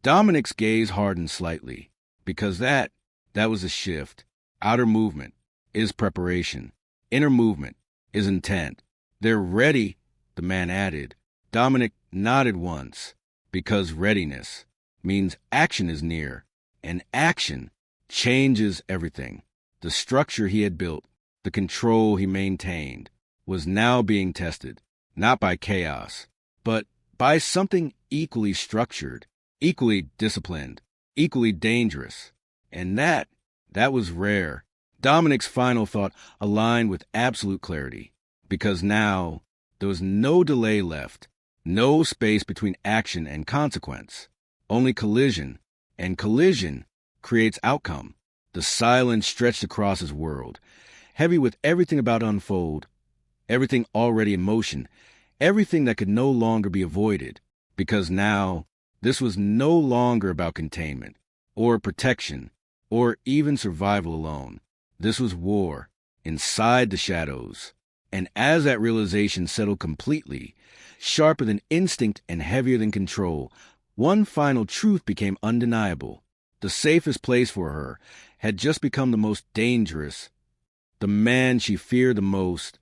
Dominic's gaze hardened slightly, because that was a shift. Outer movement is preparation. Inner movement is intent. "They're ready," the man added. Dominic nodded once, because readiness means action is near, and action changes everything. The structure he had built, the control he maintained, was now being tested, not by chaos, but by something equally structured, equally disciplined, equally dangerous. And that was rare. Dominic's final thought aligned with absolute clarity, because now there was no delay left, no space between action and consequence, only collision, and collision creates outcome. The silence stretched across his world, heavy with everything about to unfold, everything already in motion, everything that could no longer be avoided, because now this was no longer about containment, or protection, or even survival alone. This was war, inside the shadows, And as that realization settled completely, sharper than instinct and heavier than control, one final truth became undeniable. The safest place for her had just become the most dangerous. The man she feared the most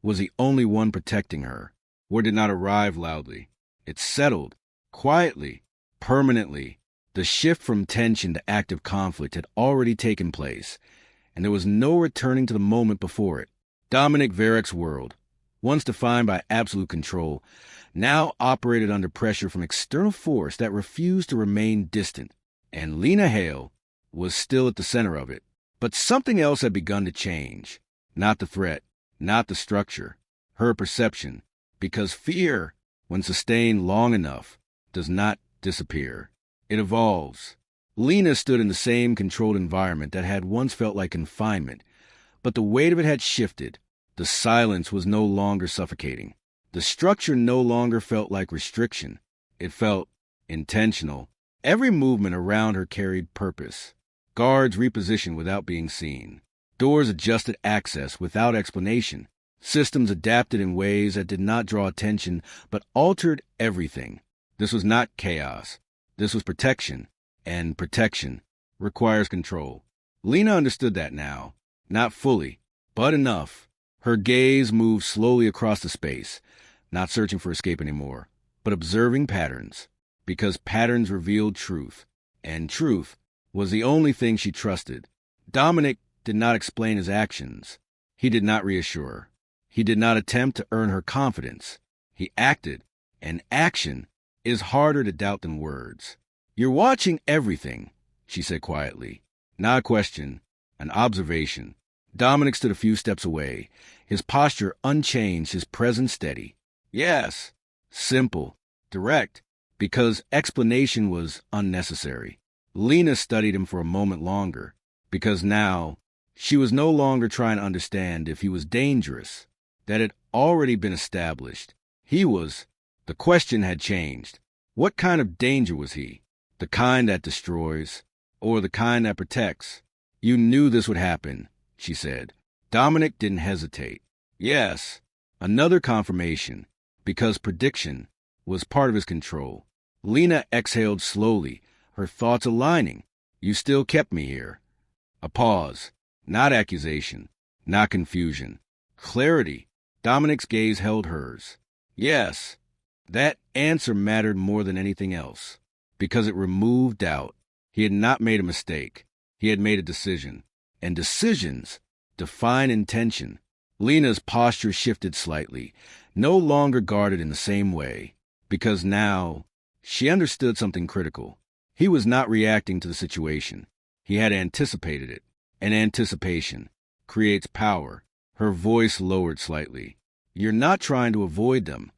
was the only one protecting her. Word did not arrive loudly. It settled, quietly, permanently. The shift from tension to active conflict had already taken place, and there was no returning to the moment before it. Dominic Verek's world, once defined by absolute control, now operated under pressure from external force that refused to remain distant, and Lena Hale was still at the center of it. But something else had begun to change. Not the threat, not the structure, her perception, because fear, when sustained long enough, does not disappear. It evolves. Lena stood in the same controlled environment that had once felt like confinement, but the weight of it had shifted. The silence was no longer suffocating. The structure no longer felt like restriction. It felt intentional. Every movement around her carried purpose. Guards repositioned without being seen. Doors adjusted access without explanation. Systems adapted in ways that did not draw attention but altered everything. This was not chaos. This was protection, and protection requires control. Lena understood that now. Not fully, but enough. Her gaze moved slowly across the space, not searching for escape anymore, but observing patterns, because patterns revealed truth, and truth was the only thing she trusted. Dominic did not explain his actions. He did not reassure. He did not attempt to earn her confidence. He acted, and action is harder to doubt than words. "You're watching everything," she said quietly. Not a question, an observation. Dominic stood a few steps away, his posture unchanged, his presence steady. Yes, simple, direct, because explanation was unnecessary. Lena studied him for a moment longer, because now she was no longer trying to understand if he was dangerous. That had already been established. He was. The question had changed. What kind of danger was he? The kind that destroys, or the kind that protects? "You knew this would happen," she said. Dominic didn't hesitate. Yes, another confirmation, because prediction was part of his control. Lena exhaled slowly, her thoughts aligning. "You still kept me here." A pause. Not accusation, not confusion. Clarity. Dominic's gaze held hers. Yes, that answer mattered more than anything else, because it removed doubt. He had not made a mistake. He had made a decision. And decisions define intention. Lena's posture shifted slightly, no longer guarded in the same way, because now she understood something critical. He was not reacting to the situation. He had anticipated it. And anticipation creates power. Her voice lowered slightly. "You're not trying to avoid them."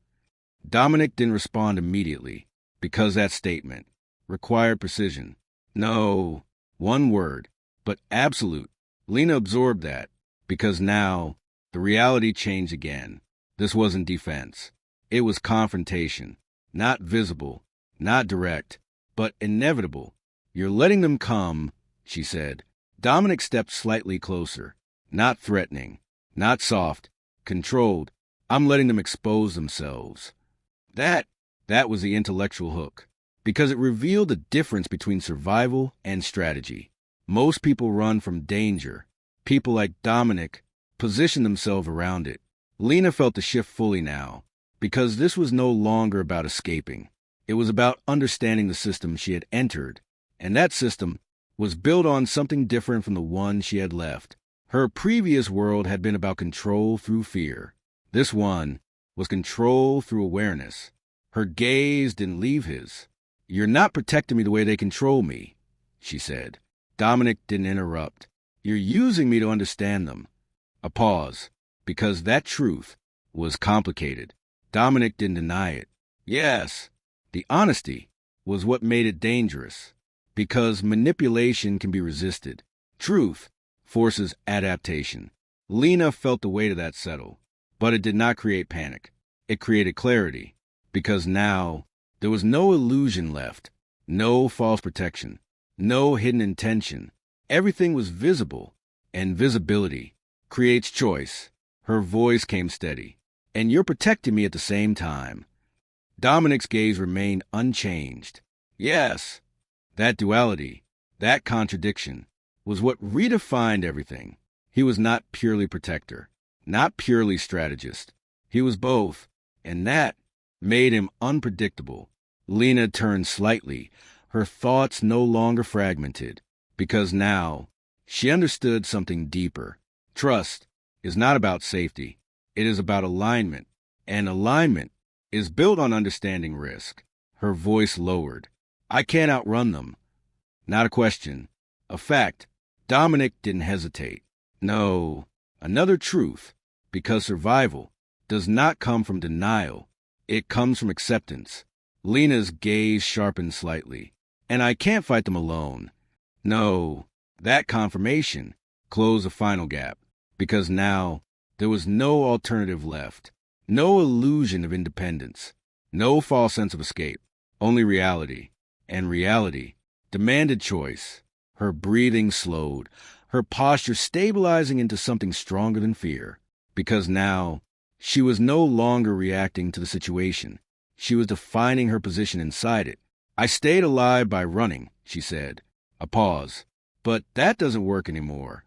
Dominic didn't respond immediately, because that statement required precision. No, one word, but absolute. Lena absorbed that, because now the reality changed again. This wasn't defense. It was confrontation. Not visible, not direct, but inevitable. "You're letting them come," she said. Dominic stepped slightly closer. Not threatening, not soft, controlled. "I'm letting them expose themselves." That was the intellectual hook, because it revealed the difference between survival and strategy. Most people run from danger. People like Dominic position themselves around it. Lena felt the shift fully now, because this was no longer about escaping. It was about understanding the system she had entered, and that system was built on something different from the one she had left. Her previous world had been about control through fear. This one was control through awareness. Her gaze didn't leave his. "You're not protecting me the way they control me," she said. Dominic didn't interrupt. "You're using me to understand them." A pause, because that truth was complicated. Dominic didn't deny it. Yes, the honesty was what made it dangerous, because manipulation can be resisted. Truth forces adaptation. Lena felt the weight of that settle, but it did not create panic. It created clarity, because now there was no illusion left, no false protection, no hidden intention. Everything was visible, and visibility creates choice. Her voice came steady. And you're protecting me at the same time. Dominic's gaze remained unchanged. Yes, that duality, that contradiction, was what redefined everything. He was not purely protector, not purely strategist. He was both, and that made him unpredictable. Lena turned slightly, her thoughts no longer fragmented, because now she understood something deeper. Trust is not about safety. It is about alignment, and alignment is built on understanding risk. Her voice lowered. I can't outrun them. Not a question. A fact. Dominic didn't hesitate. No, another truth, because survival does not come from denial. It comes from acceptance. Lena's gaze sharpened slightly. And I can't fight them alone. No, that confirmation closed the final gap, because now there was no alternative left, no illusion of independence, no false sense of escape, only reality. And reality demanded choice. Her breathing slowed, her posture stabilizing into something stronger than fear, because now she was no longer reacting to the situation. She was defining her position inside it. I stayed alive by running, she said. A pause. But that doesn't work anymore.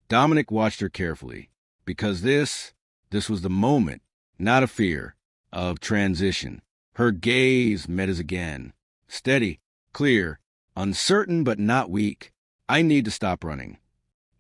Dominic watched her carefully, because this was the moment, not a fear, of transition. Her gaze met his again. Steady, clear, uncertain but not weak. I need to stop running.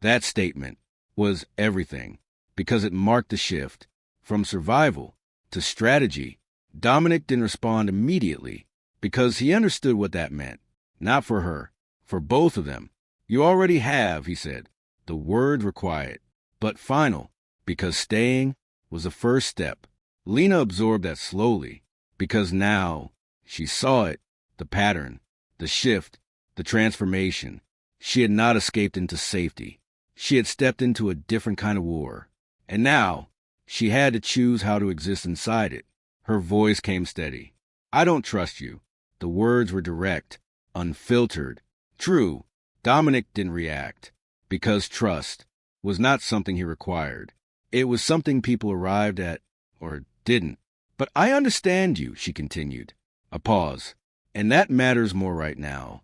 That statement was everything, because it marked the shift. From survival to strategy. Dominic didn't respond immediately, because he understood what that meant. Not for her, for both of them. You already have, he said. The words were quiet, but final, because staying was the first step. Lena absorbed that slowly, because now she saw it, the pattern, the shift, the transformation. She had not escaped into safety. She had stepped into a different kind of war. And now she had to choose how to exist inside it. Her voice came steady. I don't trust you. The words were direct, unfiltered. True, Dominic didn't react, because trust was not something he required. It was something people arrived at, or didn't. But I understand you, she continued. A pause. And that matters more right now.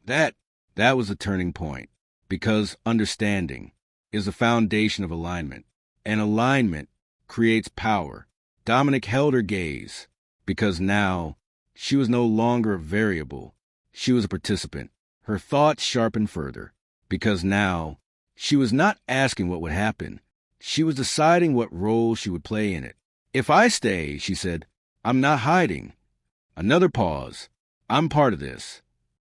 That was the turning point, because understanding is the foundation of alignment, and alignment creates power. Dominic held her gaze, because now she was no longer a variable. She was a participant. Her thoughts sharpened further, because now she was not asking what would happen. She was deciding what role she would play in it. If I stay, she said, I'm not hiding. Another pause. I'm part of this.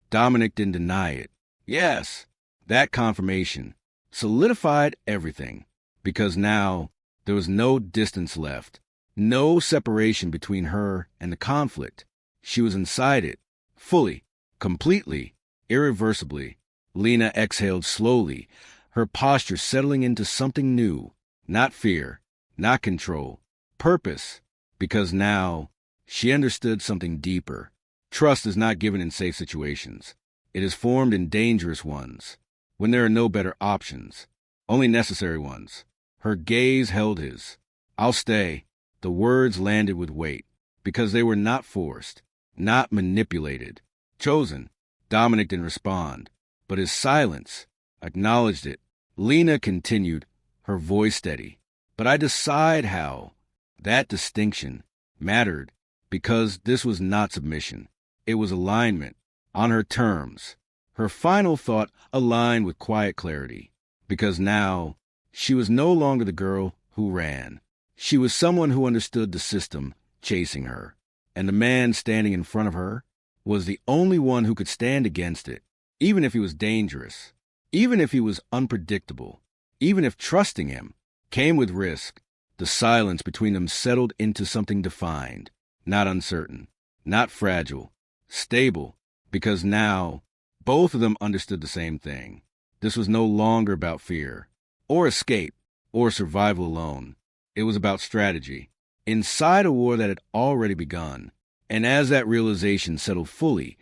Dominic didn't deny it. Yes, that confirmation solidified everything, because now there was no distance left, no separation between her and the conflict. She was inside it, fully, completely, irreversibly. Lena exhaled slowly, her posture settling into something new, not fear, not control, purpose, because now she understood something deeper. Trust is not given in safe situations. It is formed in dangerous ones, when there are no better options, only necessary ones. Her gaze held his. I'll stay. The words landed with weight, because they were not forced, not manipulated, chosen. Dominic didn't respond, but his silence acknowledged it. Lena continued, her voice steady. But I decide how. That distinction mattered, because this was not submission. It was alignment, on her terms. Her final thought aligned with quiet clarity, because now she was no longer the girl who ran. She was someone who understood the system chasing her, and the man standing in front of her was the only one who could stand against it, even if he was dangerous, even if he was unpredictable, even if trusting him came with risk. The silence between them settled into something defined, not uncertain, not fragile, stable, because now both of them understood the same thing. This was no longer about fear, or escape, or survival alone. It was about strategy, inside a war that had already begun. And as that realization settled fully,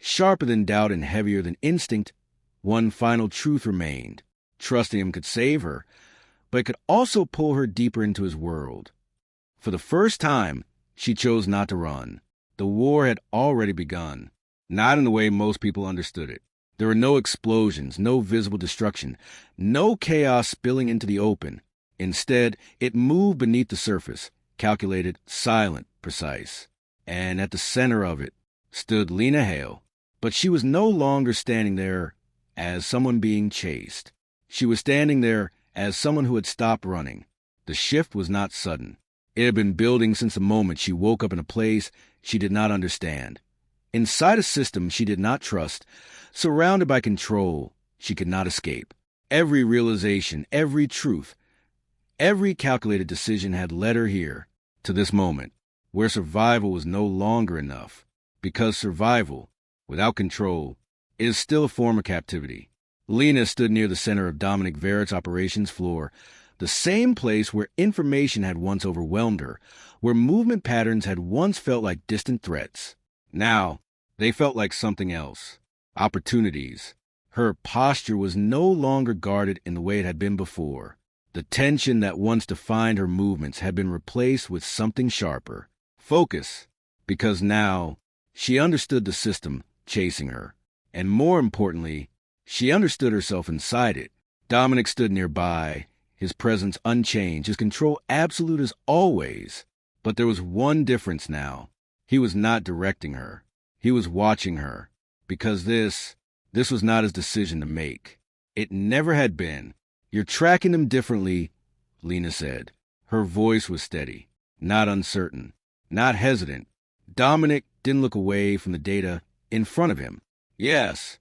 sharper than doubt and heavier than instinct, one final truth remained. Trusting him could save her, but it could also pull her deeper into his world. For the first time, she chose not to run. The war had already begun, not in the way most people understood it. There were no explosions, no visible destruction, no chaos spilling into the open. Instead, it moved beneath the surface, calculated, silent, precise. And at the center of it stood Lena Hale. But she was no longer standing there as someone being chased. She was standing there as someone who had stopped running. The shift was not sudden. It had been building since the moment she woke up in a place she did not understand. Inside a system she did not trust, surrounded by control she could not escape. Every realization, every truth, every calculated decision had led her here, to this moment, where survival was no longer enough. Because survival, without control, is still a form of captivity. Lena stood near the center of Dominic Verrett's operations floor, the same place where information had once overwhelmed her, where movement patterns had once felt like distant threats. Now, they felt like something else. Opportunities. Her posture was no longer guarded in the way it had been before. The tension that once defined her movements had been replaced with something sharper. Focus. Because now, she understood the system chasing her. And more importantly, she understood herself inside it. Dominic stood nearby, his presence unchanged, his control absolute as always. But there was one difference now. He was not directing her. He was watching her. Because this was not his decision to make. It never had been. You're tracking them differently, Lena said. Her voice was steady, not uncertain, not hesitant. Dominic didn't look away from the data in front of him. Yes.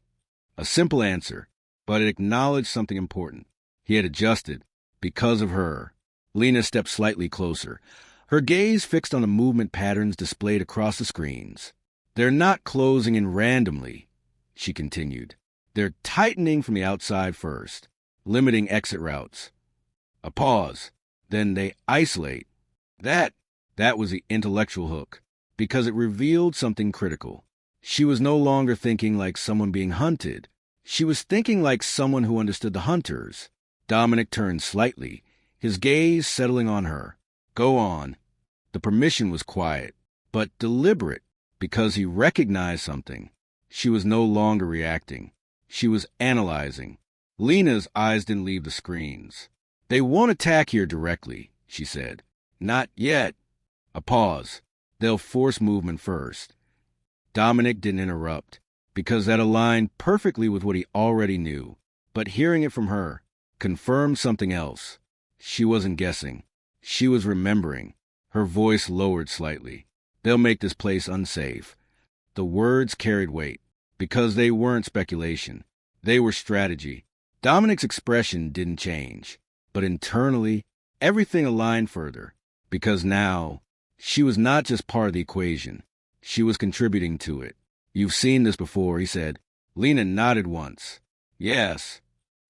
A simple answer, but it acknowledged something important. He had adjusted because of her. Lena stepped slightly closer, her gaze fixed on the movement patterns displayed across the screens. They're not closing in randomly, she continued. They're tightening from the outside first, limiting exit routes. A pause. Then they isolate. That was the intellectual hook, because it revealed something critical. She was no longer thinking like someone being hunted. She was thinking like someone who understood the hunters. Dominic turned slightly, his gaze settling on her. Go on. The permission was quiet, but deliberate, because he recognized something. She was no longer reacting. She was analyzing. Lena's eyes didn't leave the screens. They won't attack here directly, she said. Not yet. A pause. They'll force movement first. Dominic didn't interrupt, because that aligned perfectly with what he already knew. But hearing it from her confirmed something else. She wasn't guessing. She was remembering. Her voice lowered slightly. They'll make this place unsafe. The words carried weight, because they weren't speculation. They were strategy. Dominic's expression didn't change, but internally, everything aligned further, because now, she was not just part of the equation. She was contributing to it. You've seen this before, he said. Lena nodded once. Yes.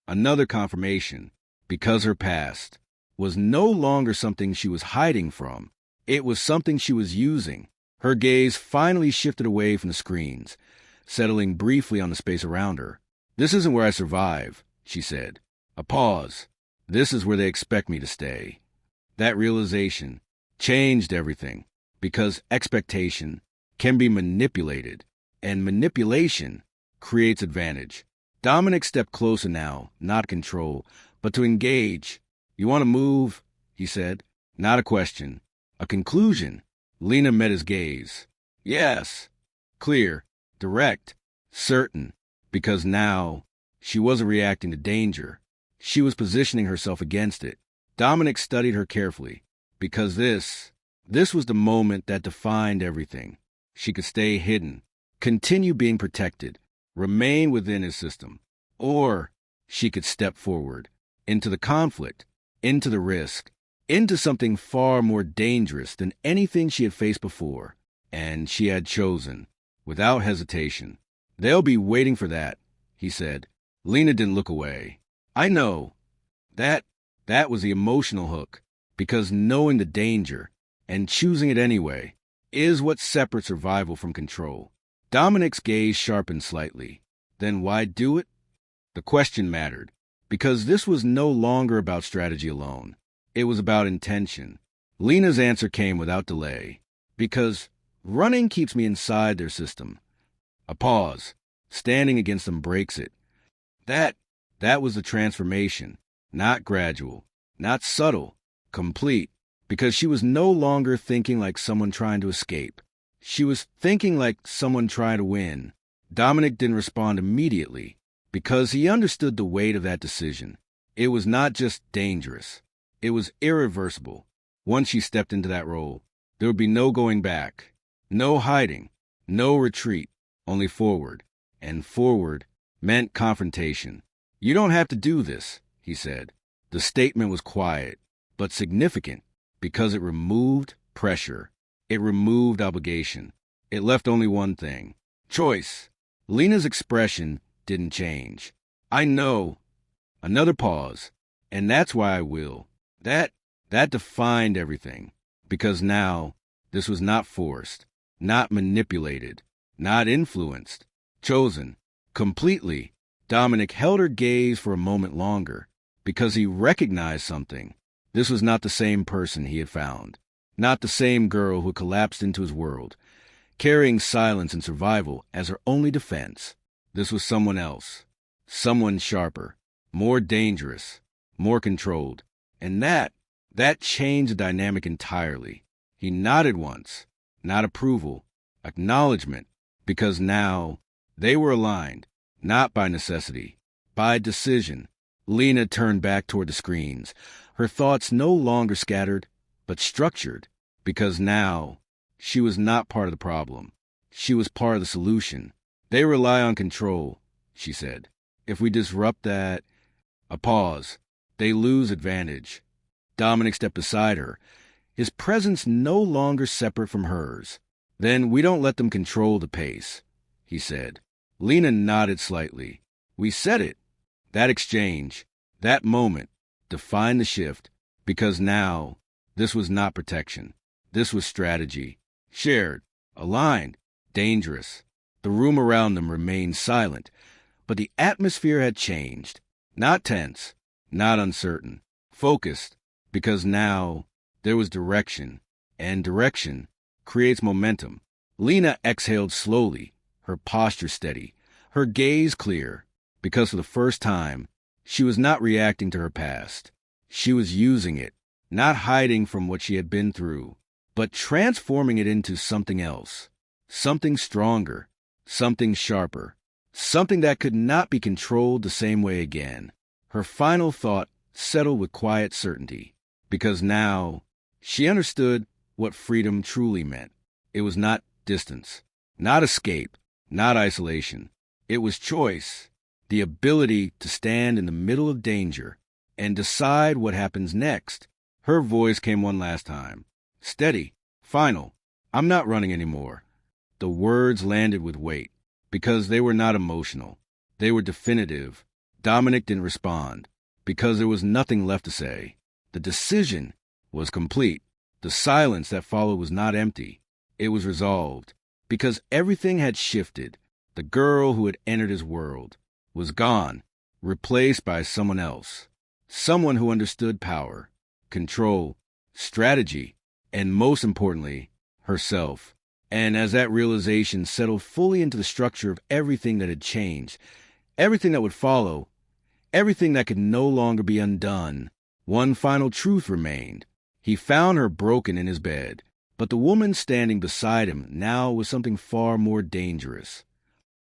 Another confirmation, because her past was no longer something she was hiding from. It was something she was using. Her gaze finally shifted away from the screens, settling briefly on the space around her. This isn't where I survive, she said. A pause. This is where they expect me to stay. That realization changed everything, because expectation can be manipulated, and manipulation creates advantage. Dominic stepped closer now, not control, but to engage. You want to move? He said. Not a question. A conclusion. Lena met his gaze. Yes. Clear. Direct. Certain. Because now, she wasn't reacting to danger. She was positioning herself against it. Dominic studied her carefully, because this was the moment that defined everything. She could stay hidden, continue being protected, remain within his system, or she could step forward, into the conflict, into the risk, into something far more dangerous than anything she had faced before. And she had chosen, without hesitation. They'll be waiting for that, he said. Lena didn't look away. I know. That was the emotional hook, because knowing the danger, and choosing it anyway, is what separates survival from control. Dominic's gaze sharpened slightly. Then why do it? The question mattered, because this was no longer about strategy alone. It was about intention. Lena's answer came without delay, because running keeps me inside their system. A pause. Standing against them breaks it. That was the transformation. Not gradual, not subtle, complete, because she was no longer thinking like someone trying to escape. She was thinking like someone trying to win. Dominic didn't respond immediately, because he understood the weight of that decision. It was not just dangerous. It was irreversible. Once she stepped into that role, there would be no going back, no hiding, no retreat, only forward. And forward meant confrontation. "You don't have to do this," he said. The statement was quiet, but significant, because it removed pressure. It removed obligation. It left only one thing: choice. Lena's expression didn't change. "I know." Another pause. "And that's why I will." That defined everything, because now this was not forced, not manipulated, not influenced, chosen, completely. Dominic held her gaze for a moment longer, because he recognized something. This was not the same person he had found, not the same girl who collapsed into his world, carrying silence and survival as her only defense. This was someone else, someone sharper, more dangerous, more controlled. And that changed the dynamic entirely. He nodded once, not approval, acknowledgement, because now they were aligned, not by necessity, by decision. Lena turned back toward the screens, her thoughts no longer scattered, but structured, because now she was not part of the problem. She was part of the solution. "They rely on control," she said. "If we disrupt that..." A pause. "They lose advantage." Dominic stepped beside her, his presence no longer separate from hers. "Then we don't let them control the pace," he said. Lena nodded slightly. "We said it." That exchange, that moment, defined the shift, because now this was not protection. This was strategy. Shared, aligned, dangerous. The room around them remained silent, but the atmosphere had changed. Not tense, not uncertain, focused, because now there was direction, and direction creates momentum. Lena exhaled slowly, her posture steady, her gaze clear, because for the first time, she was not reacting to her past. She was using it, not hiding from what she had been through, but transforming it into something else, something stronger, something sharper, something that could not be controlled the same way again. Her final thought settled with quiet certainty, because now she understood what freedom truly meant. It was not distance, not escape, not isolation. It was choice, the ability to stand in the middle of danger and decide what happens next. Her voice came one last time, steady, final. "I'm not running anymore." The words landed with weight, because they were not emotional. They were definitive. Dominic didn't respond, because there was nothing left to say. The decision was complete. The silence that followed was not empty. It was resolved, because everything had shifted. The girl who had entered his world was gone, replaced by someone else. Someone who understood power, control, strategy, and most importantly, herself. And as that realization settled fully into the structure of everything that had changed, everything that would follow, everything that could no longer be undone, one final truth remained. He found her broken in his bed, but the woman standing beside him now was something far more dangerous.